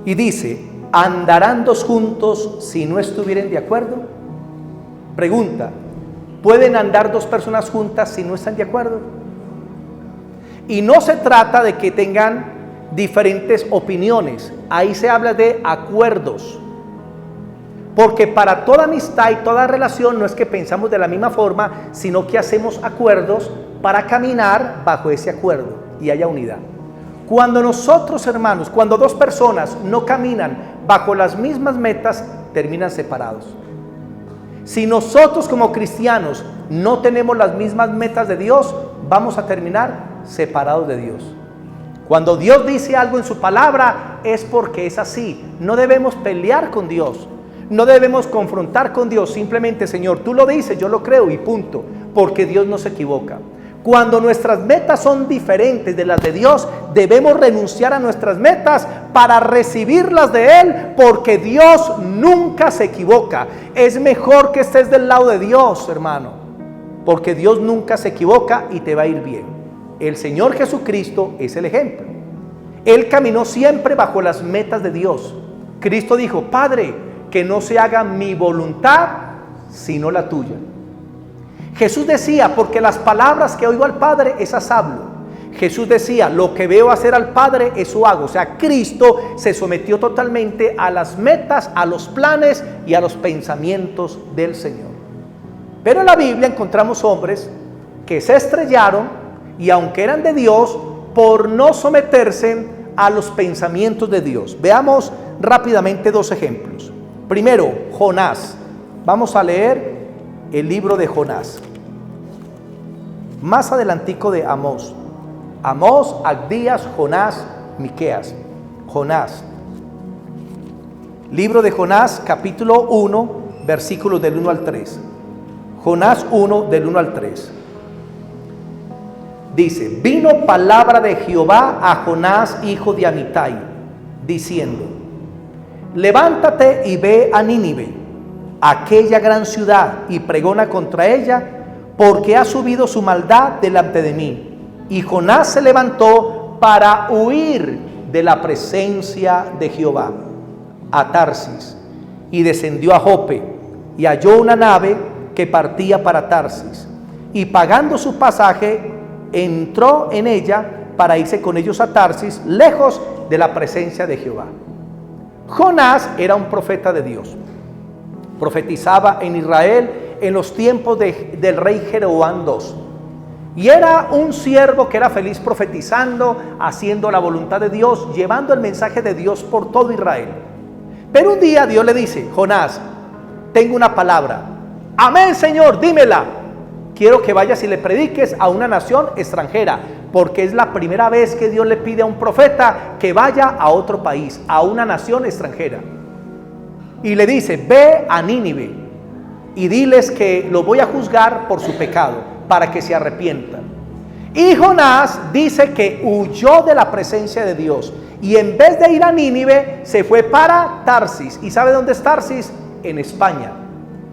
Y dice, ¿andarán 2 juntos si no estuvieren de acuerdo? Pregunta, ¿pueden andar 2 personas juntas si no están de acuerdo? Y no se trata de que tengan diferentes opiniones. Ahí se habla de acuerdos. Porque para toda amistad y toda relación no es que pensamos de la misma forma, sino que hacemos acuerdos para caminar bajo ese acuerdo y haya unidad. Cuando nosotros, hermanos, cuando 2 personas no caminan bajo las mismas metas, terminan separados. Si nosotros como cristianos no tenemos las mismas metas de Dios, vamos a terminar separados de Dios. Cuando Dios dice algo en su palabra es porque es así. No debemos pelear con Dios. No debemos confrontar con Dios. Simplemente, Señor, tú lo dices, yo lo creo y punto. Porque Dios no se equivoca. Cuando nuestras metas son diferentes de las de Dios, debemos renunciar a nuestras metas para recibirlas de Él, porque Dios nunca se equivoca. Es mejor que estés del lado de Dios, hermano, porque Dios nunca se equivoca y te va a ir bien. El Señor Jesucristo es el ejemplo. Él caminó siempre bajo las metas de Dios. Cristo dijo, Padre, que no se haga mi voluntad, sino la tuya. Jesús decía, porque las palabras que oigo al Padre, esas hablo. Jesús decía, lo que veo hacer al Padre, eso hago. O sea, Cristo se sometió totalmente a las metas, a los planes y a los pensamientos del Señor. Pero en la Biblia encontramos hombres que se estrellaron y aunque eran de Dios, por no someterse a los pensamientos de Dios. Veamos rápidamente 2 ejemplos. Primero, Jonás. Vamos a leer el libro de Jonás. Más adelantico de Amós. Amós, Abdías, Jonás, Miqueas. Jonás. Libro de Jonás, capítulo 1, versículos del 1 al 3. Jonás 1, del 1 al 3. Dice, vino palabra de Jehová a Jonás, hijo de Amitai, diciendo, levántate y ve a Nínive, aquella gran ciudad, y pregona contra ella, porque ha subido su maldad delante de mí. Y Jonás se levantó para huir de la presencia de Jehová a Tarsis, y descendió a Jope, y halló una nave que partía para Tarsis, y pagando su pasaje, entró en ella para irse con ellos a Tarsis, lejos de la presencia de Jehová. Jonás era un profeta de Dios. Profetizaba en Israel en los tiempos del rey Jeroboam II. Y era un siervo que era feliz profetizando, haciendo la voluntad de Dios, llevando el mensaje de Dios por todo Israel. Pero un día Dios le dice: Jonás, tengo una palabra. Amén, Señor, dímela. Quiero que vayas y le prediques a una nación extranjera, porque es la primera vez que Dios le pide a un profeta que vaya a otro país, a una nación extranjera. Y le dice: ve a Nínive y diles que lo voy a juzgar por su pecado, para que se arrepientan. Y Jonás dice que huyó de la presencia de Dios, y en vez de ir a Nínive, se fue para Tarsis. ¿Y sabe dónde es Tarsis? En España.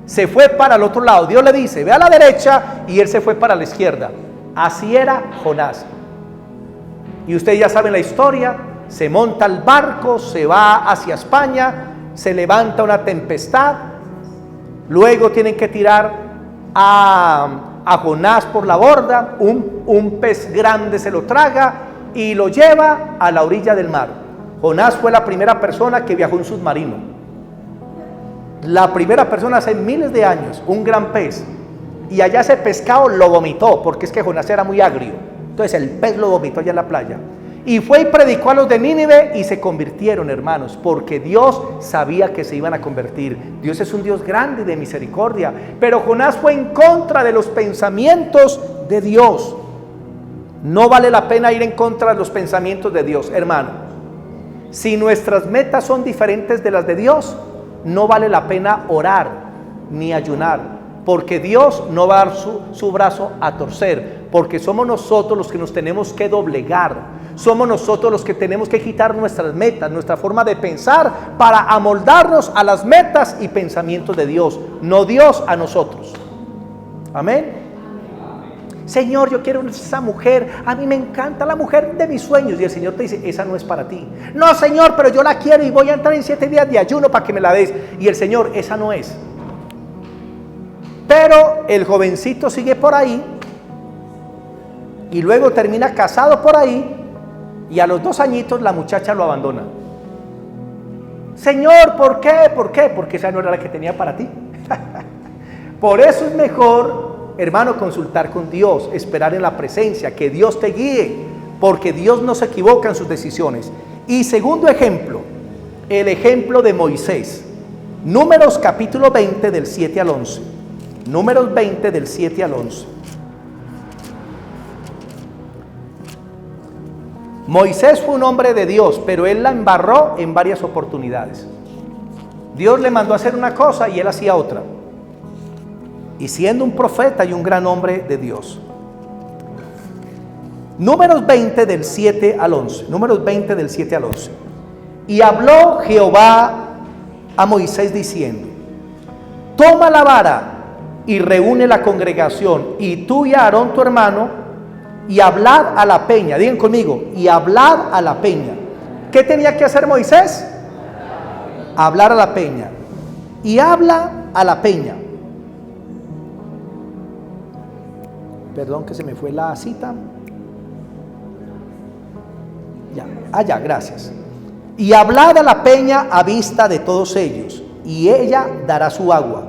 Se fue para el otro lado. Dios le dice: ve a la derecha, y él se fue para la izquierda. Así era Jonás. Y ustedes ya saben la historia. Se monta al barco, se va hacia España, se levanta una tempestad, luego tienen que tirar a Jonás por la borda, un pez grande se lo traga y lo lleva a la orilla del mar. Jonás fue la primera persona que viajó en submarino, la primera persona hace miles de años, un gran pez, y allá ese pescado lo vomitó, porque es que Jonás era muy agrio, entonces el pez lo vomitó allá en la playa. Y fue y predicó a los de Nínive y se convirtieron, hermanos, porque Dios sabía que se iban a convertir. Dios es un Dios grande de misericordia, pero Jonás fue en contra de los pensamientos de Dios. No vale la pena ir en contra de los pensamientos de Dios, hermano. Si nuestras metas son diferentes de las de Dios, no vale la pena orar ni ayunar, porque Dios no va a dar su brazo a torcer, porque somos nosotros los que nos tenemos que doblegar. Somos nosotros los que tenemos que quitar nuestras metas, nuestra forma de pensar, para amoldarnos a las metas y pensamientos de Dios, no Dios a nosotros. Amén. Señor, yo quiero esa mujer, a mí me encanta la mujer de mis sueños, y el Señor te dice: esa no es para ti. No, Señor, pero yo la quiero y voy a entrar en 7 días de ayuno para que me la des. Y el Señor: esa no es. Pero el jovencito sigue por ahí y luego termina casado por ahí, y a los 2 añitos la muchacha lo abandona. Señor, ¿por qué? ¿Por qué? Porque esa no era la que tenía para ti. Por eso es mejor, hermano, consultar con Dios, esperar en la presencia, que Dios te guíe, porque Dios no se equivoca en sus decisiones. Y segundo ejemplo, el ejemplo de Moisés. Números capítulo 20 del 7 al 11. Números 20 del 7 al 11. Moisés fue un hombre de Dios, pero él la embarró en varias oportunidades. Dios le mandó a hacer una cosa y él hacía otra. Y siendo un profeta y un gran hombre de Dios. Números 20 del 7 al 11. Números 20 del 7 al 11. Y habló Jehová a Moisés diciendo: toma la vara y reúne la congregación, y tú y Aarón tu hermano, y hablad a la peña. Digan conmigo: y hablad a la peña. ¿Qué tenía que hacer Moisés? Hablar a la peña. Y habla a la peña. Perdón que se me fue la cita. Ya, gracias. Y hablad a la peña a vista de todos ellos, y ella dará su agua.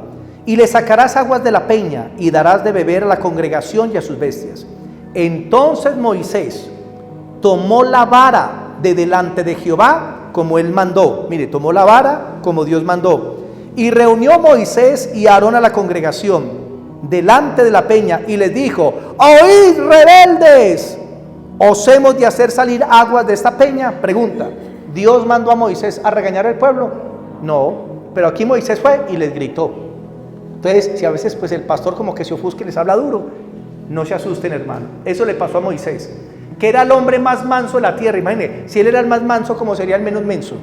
Y le sacarás aguas de la peña, y darás de beber a la congregación y a sus bestias. Entonces Moisés tomó la vara de delante de Jehová como él mandó. Mire, tomó la vara como Dios mandó. Y reunió Moisés y Aarón a la congregación delante de la peña y les dijo: oíd, rebeldes, ¿os hemos de hacer salir aguas de esta peña? Pregunta: ¿Dios mandó a Moisés a regañar al pueblo? No, pero aquí Moisés fue y les gritó. Entonces, si a veces pues el pastor como que se ofusca y les habla duro, no se asusten, hermano. Eso le pasó a Moisés, que era el hombre más manso de la tierra. Imagínense, si él era el más manso, ¿cómo sería el menos menso?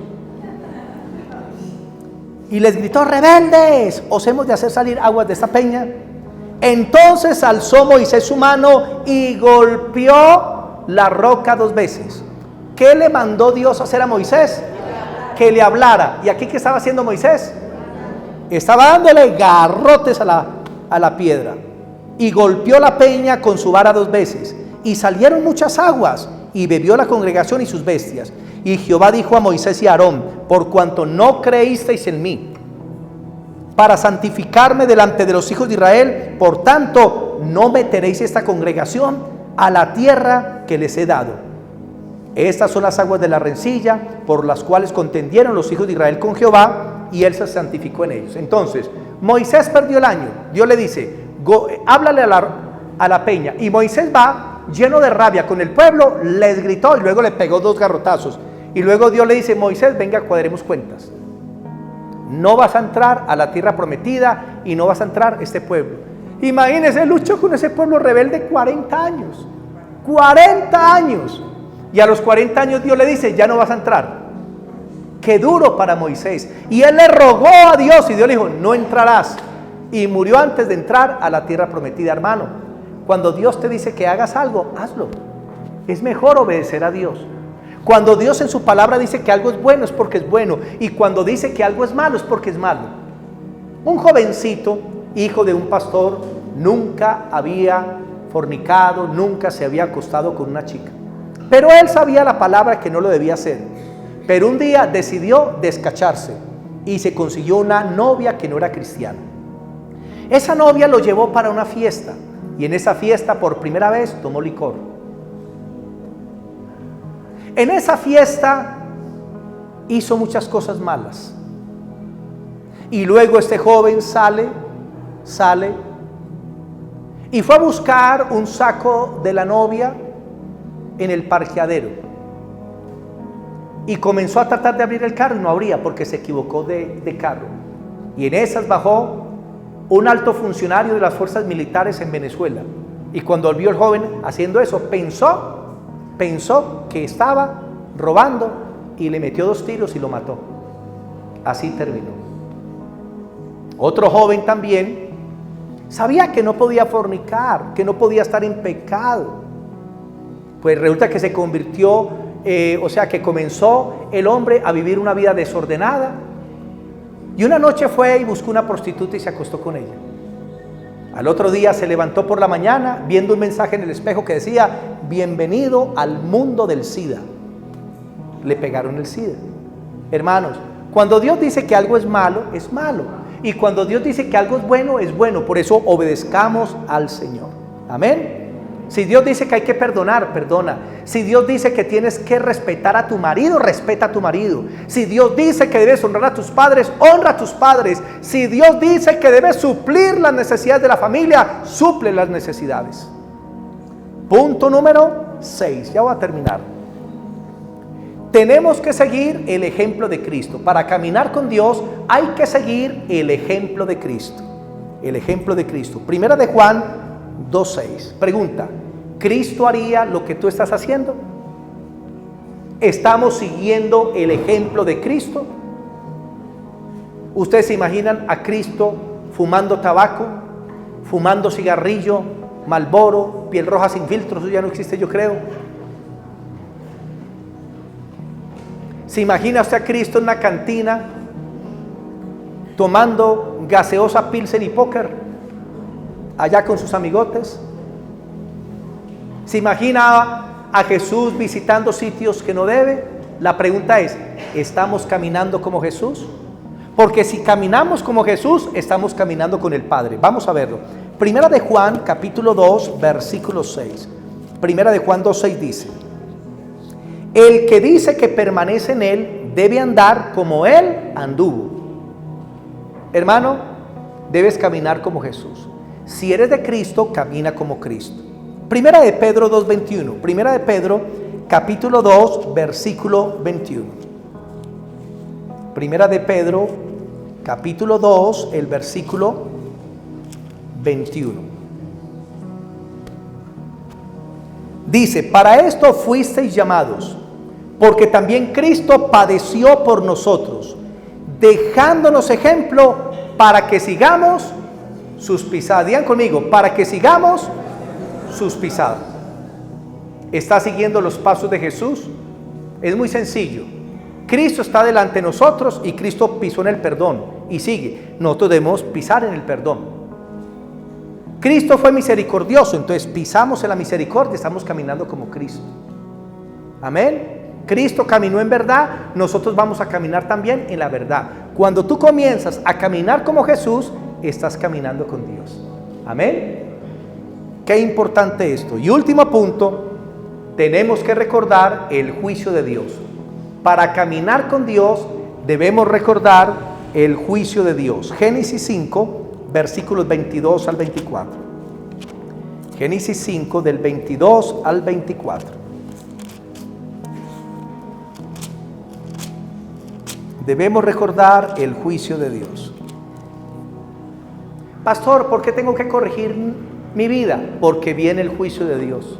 Y les gritó: rebeldes, ¿os hemos de hacer salir aguas de esta peña? Entonces alzó Moisés su mano y golpeó la roca 2 veces. ¿Qué le mandó Dios a hacer a Moisés? Que le hablara. ¿Y aquí qué estaba haciendo Moisés? Estaba dándole garrotes a la piedra. Y golpeó la peña con su vara 2 veces. Y salieron muchas aguas, y bebió la congregación y sus bestias. Y Jehová dijo a Moisés y a Aarón: por cuanto no creísteis en mí, para santificarme delante de los hijos de Israel. Por tanto, no meteréis esta congregación a la tierra que les he dado. Estas son las aguas de la rencilla por las cuales contendieron los hijos de Israel con Jehová, y él se santificó en ellos. Entonces, Moisés perdió el año. Dios le dice, háblale a la peña. Y Moisés va lleno de rabia con el pueblo, les gritó y luego le pegó 2 garrotazos. Y luego Dios le dice, Moisés, venga, cuadremos cuentas. No vas a entrar a la tierra prometida y no vas a entrar este pueblo. Imagínense, luchó con ese pueblo rebelde 40 años. 40 años. Y a los 40 años Dios le dice, ya no vas a entrar. Qué duro para Moisés. Y él le rogó a Dios y Dios le dijo, no entrarás. Y murió antes de entrar a la tierra prometida. Hermano, cuando Dios te dice que hagas algo, hazlo. Es mejor obedecer a Dios. Cuando Dios en su palabra dice que algo es bueno, es porque es bueno. Y cuando dice que algo es malo, es porque es malo. Un jovencito, hijo de un pastor, nunca había fornicado, nunca se había acostado con una chica. Pero él sabía la palabra que no lo debía hacer. Pero un día decidió descacharse y se consiguió una novia que no era cristiana. Esa novia lo llevó para una fiesta y en esa fiesta por primera vez tomó licor. En esa fiesta hizo muchas cosas malas. Y luego este joven sale y fue a buscar un saco de la novia en el parqueadero. Y comenzó a tratar de abrir el carro y no abría porque se equivocó de carro. Y en esas bajó un alto funcionario de las fuerzas militares en Venezuela. Y cuando vio el joven haciendo eso, pensó que estaba robando y le metió 2 tiros y lo mató. Así terminó. Otro joven también sabía que no podía fornicar, que no podía estar en pecado. Pues resulta que se convirtió, que comenzó el hombre a vivir una vida desordenada. Y una noche fue y buscó una prostituta y se acostó con ella. Al otro día se levantó por la mañana viendo un mensaje en el espejo que decía, bienvenido al mundo del SIDA. Le pegaron el SIDA. Hermanos, cuando Dios dice que algo es malo, es malo. Y cuando Dios dice que algo es bueno, es bueno. Por eso obedezcamos al Señor. Amén. Si Dios dice que hay que perdonar, perdona. Si Dios dice que tienes que respetar a tu marido, respeta a tu marido. Si Dios dice que debes honrar a tus padres, honra a tus padres. Si Dios dice que debes suplir las necesidades de la familia, suple las necesidades. Punto número 6, ya voy a terminar. Tenemos que seguir el ejemplo de Cristo. Para caminar con Dios hay que seguir el ejemplo de Cristo. El ejemplo de Cristo. Primera de Juan 2:6. Pregunta, ¿Cristo haría lo que tú estás haciendo? ¿Estamos siguiendo el ejemplo de Cristo? ¿Ustedes se imaginan a Cristo fumando tabaco, fumando cigarrillo, Marlboro, piel roja sin filtro? Eso ya no existe, yo creo. ¿Se imagina usted a Cristo en una cantina tomando gaseosa, pilsen y póker allá con sus amigotes? ¿Se imagina a Jesús visitando sitios que no debe? La pregunta es, ¿estamos caminando como Jesús? Porque si caminamos como Jesús, estamos caminando con el Padre. Vamos a verlo. Primera de Juan, capítulo 2, versículo 6. Primera de Juan 2:6 dice, el que dice que permanece en él debe andar como él anduvo. Hermano, debes caminar como Jesús. Si eres de Cristo, camina como Cristo. Primera de Pedro 2:21. Primera de Pedro, capítulo 2, versículo 21. Primera de Pedro, capítulo 2, el versículo 21. Dice, para esto fuisteis llamados, porque también Cristo padeció por nosotros, dejándonos ejemplo para que sigamos sus pisadas. Digan conmigo, para que sigamos sus pisadas. ¿Está siguiendo los pasos de Jesús? Es muy sencillo. Cristo está delante de nosotros y Cristo pisó en el perdón y sigue. Nosotros debemos pisar en el perdón. Cristo fue misericordioso, entonces pisamos en la misericordia, estamos caminando como Cristo. Amén. Cristo caminó en verdad, nosotros vamos a caminar también en la verdad. Cuando tú comienzas a caminar como Jesús, estás caminando con Dios. Amén. Qué importante esto. Y último punto, tenemos que recordar el juicio de Dios. Para caminar con Dios debemos recordar el juicio de Dios. Génesis 5, versículos 22 al 24. Génesis 5, del 22 al 24. Debemos recordar el juicio de Dios. Pastor, ¿por qué tengo que corregir mi vida? Porque viene el juicio de Dios.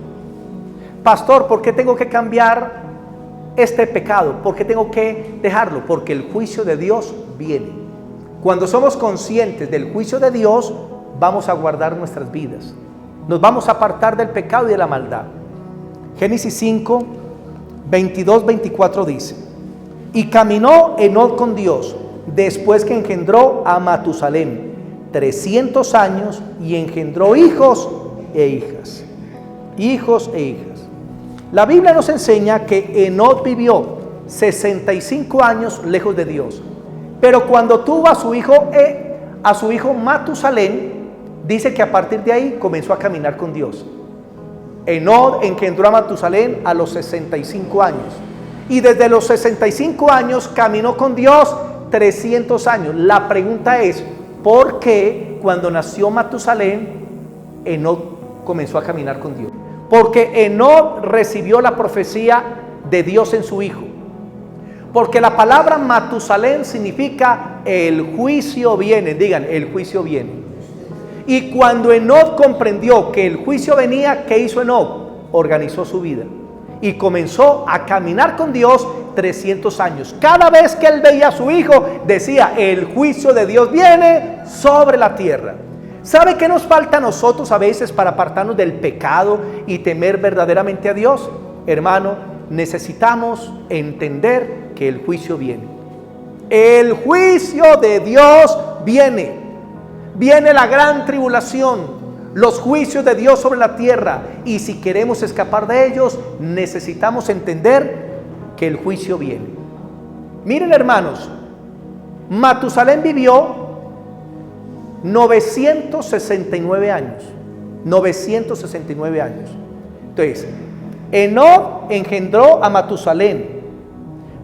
Pastor, ¿por qué tengo que cambiar este pecado? ¿Por qué tengo que dejarlo? Porque el juicio de Dios viene. Cuando somos conscientes del juicio de Dios, vamos a guardar nuestras vidas. Nos vamos a apartar del pecado y de la maldad. Génesis 5, 22, 24 dice: y caminó Enoc con Dios después que engendró a Matusalén 300 años y engendró hijos e hijas. Hijos e hijas. La Biblia nos enseña que Enoc vivió 65 años lejos de Dios. Pero cuando tuvo a su hijo Matusalén, dice que a partir de ahí comenzó a caminar con Dios. Enoc engendró a Matusalén a los 65 años. Y desde los 65 años caminó con Dios 300 años. La pregunta es, ¿por qué cuando nació Matusalén, Enoc comenzó a caminar con Dios? Porque Enoc recibió la profecía de Dios en su hijo. Porque la palabra Matusalén significa el juicio viene. Digan, el juicio viene. Y cuando Enoc comprendió que el juicio venía, ¿qué hizo Enoc? Organizó su vida y comenzó a caminar con Dios 300 años. Cada vez que él veía a su hijo, decía, el juicio de Dios viene sobre la tierra. ¿Sabe qué nos falta a nosotros a veces para apartarnos del pecado y temer verdaderamente a Dios? Hermano, necesitamos entender que el juicio viene. El juicio de Dios viene. Viene la gran tribulación, los juicios de Dios sobre la tierra, y si queremos escapar de ellos, necesitamos entender que el juicio viene. Miren, hermanos, Matusalén vivió 969 años. 969 años. Entonces, Enoc engendró a Matusalén.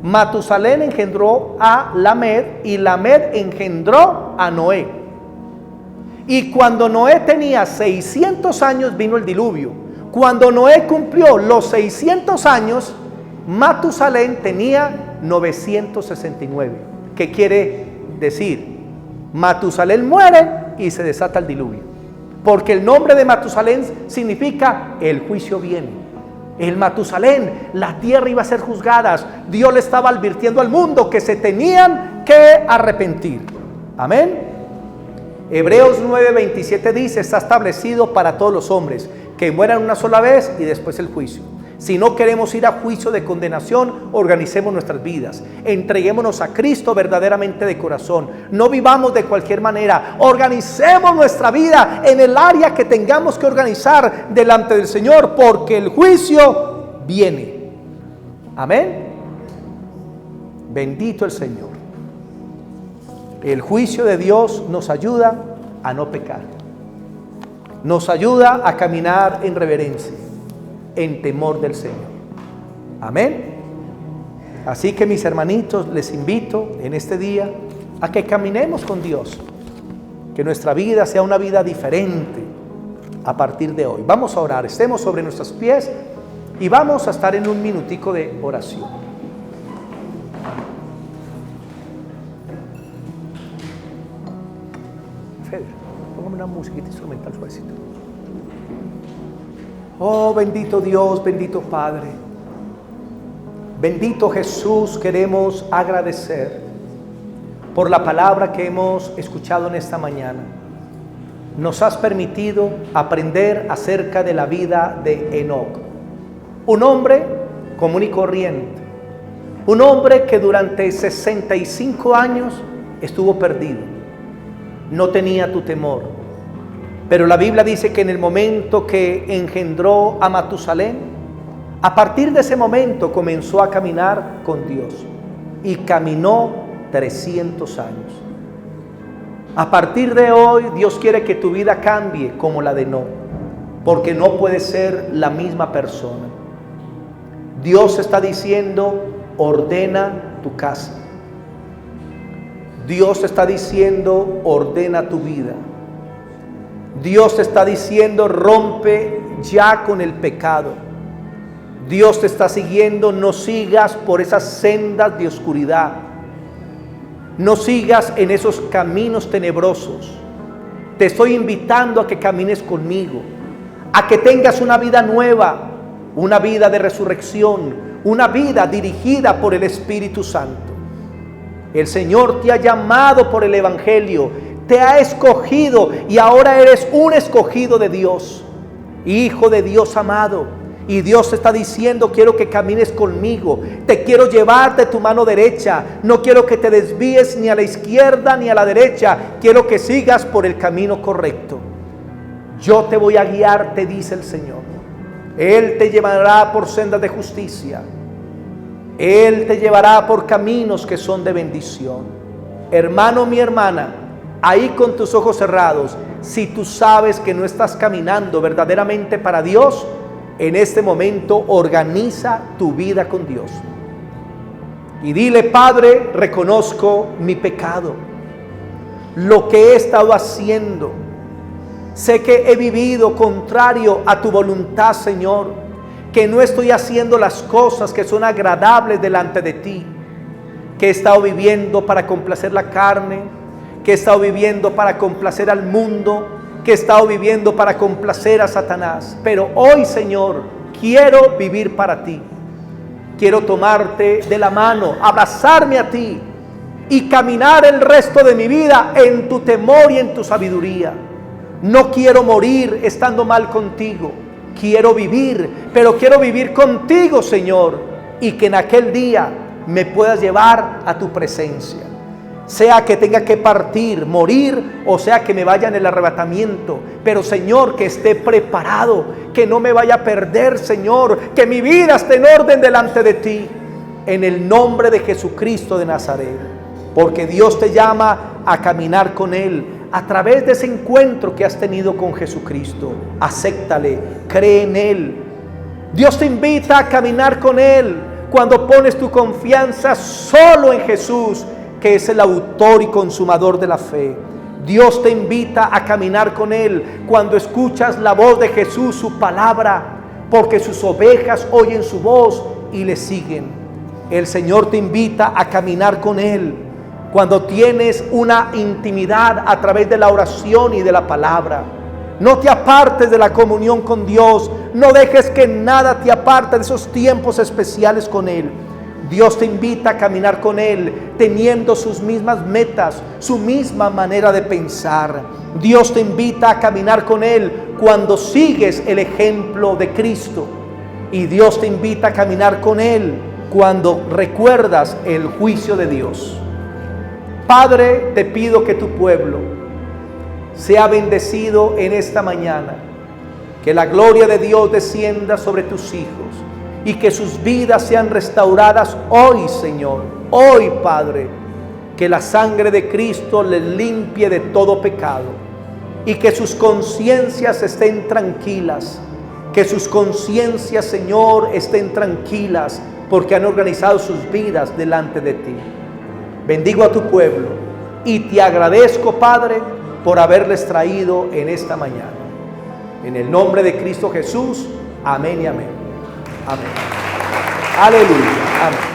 Matusalén engendró a Lamed y Lamed engendró a Noé. Y cuando Noé tenía 600 años vino el diluvio. Cuando Noé cumplió los 600 años, Matusalén tenía 969. ¿Qué quiere decir? Matusalén muere y se desata el diluvio. Porque el nombre de Matusalén significa el juicio viene. El Matusalén, la tierra iba a ser juzgada. Dios le estaba advirtiendo al mundo que se tenían que arrepentir. Amén. Hebreos 9:27 dice, está establecido para todos los hombres que mueran una sola vez y después el juicio. Si no queremos ir a juicio de condenación, organicemos nuestras vidas, entreguémonos a Cristo verdaderamente de corazón, no vivamos de cualquier manera, organicemos nuestra vida en el área que tengamos que organizar delante del Señor, porque el juicio viene. Amén. Bendito el Señor. El juicio de Dios nos ayuda a no pecar. Nos ayuda a caminar en reverencia, en temor del Señor. Amén. Así que mis hermanitos, les invito en este día a que caminemos con Dios. Que nuestra vida sea una vida diferente a partir de hoy. Vamos a orar, estemos sobre nuestros pies y vamos a estar en un minutico de oración. Póngame una musiquita instrumental suavecita. Oh, bendito Dios, bendito Padre, bendito Jesús, queremos agradecer por la palabra que hemos escuchado en esta mañana. Nos has permitido aprender acerca de la vida de Enoc, un hombre común y corriente, un hombre que durante 65 años estuvo perdido. No tenía tu temor, pero la Biblia dice que en el momento que engendró a Matusalén, A partir de ese momento comenzó a caminar con Dios y caminó 300 años. A partir de hoy Dios quiere que tu vida cambie como la de Enoc, porque no puedes ser la misma persona. Dios está diciendo: ordena tu casa. Dios está diciendo: ordena tu vida. Dios te está diciendo: rompe ya con el pecado. Dios te está siguiendo: no sigas por esas sendas de oscuridad. No sigas en esos caminos tenebrosos. Te estoy invitando a que camines conmigo, a que tengas una vida nueva, una vida de resurrección, una vida dirigida por el Espíritu Santo. El Señor te ha llamado por el Evangelio, te ha escogido y ahora eres un escogido de Dios, hijo de Dios amado. Y Dios te está diciendo: quiero que camines conmigo, te quiero llevar de tu mano derecha, no quiero que te desvíes ni a la izquierda ni a la derecha, quiero que sigas por el camino correcto. Yo te voy a guiar, te dice el Señor. Él te llevará por sendas de justicia, Él te llevará por caminos que son de bendición. Hermano, mi hermana, ahí con tus ojos cerrados, si tú sabes que no estás caminando verdaderamente para Dios, en este momento organiza tu vida con Dios y dile: Padre, reconozco mi pecado, lo que he estado haciendo. Sé que he vivido contrario a tu voluntad, Señor, que no estoy haciendo las cosas que son agradables delante de ti, que he estado viviendo para complacer la carne, que he estado viviendo para complacer al mundo, que he estado viviendo para complacer a Satanás. Pero hoy, Señor, quiero vivir para ti. Quiero tomarte de la mano, abrazarme a ti y caminar el resto de mi vida en tu temor y en tu sabiduría. No quiero morir estando mal contigo. Quiero vivir, pero quiero vivir contigo, Señor, y que en aquel día me puedas llevar a tu presencia. Sea que tenga que partir, morir, o sea que me vaya en el arrebatamiento, pero Señor, que esté preparado, que no me vaya a perder, Señor, que mi vida esté en orden delante de ti, en el nombre de Jesucristo de Nazaret, porque Dios te llama a caminar con Él a través de ese encuentro que has tenido con Jesucristo. Acéptale, cree en Él. Dios te invita a caminar con Él cuando pones tu confianza solo en Jesús, que es el autor y consumador de la fe. Dios te invita a caminar con Él cuando escuchas la voz de Jesús, su palabra, porque sus ovejas oyen su voz y le siguen. El Señor te invita a caminar con Él cuando tienes una intimidad a través de la oración y de la palabra. No te apartes de la comunión con Dios, no dejes que nada te aparte de esos tiempos especiales con Él. Dios te invita a caminar con Él, teniendo sus mismas metas, su misma manera de pensar. Dios te invita a caminar con Él cuando sigues el ejemplo de Cristo. Y Dios te invita a caminar con Él cuando recuerdas el juicio de Dios. Padre, te pido que tu pueblo sea bendecido en esta mañana, que la gloria de Dios descienda sobre tus hijos y que sus vidas sean restauradas hoy, Señor. Hoy, Padre, que la sangre de Cristo les limpie de todo pecado y que sus conciencias estén tranquilas. Que sus conciencias, Señor, estén tranquilas porque han organizado sus vidas delante de ti. Bendigo a tu pueblo y te agradezco, Padre, por haberles traído en esta mañana. En el nombre de Cristo Jesús, amén y amén. Amén. Aleluya. Amén.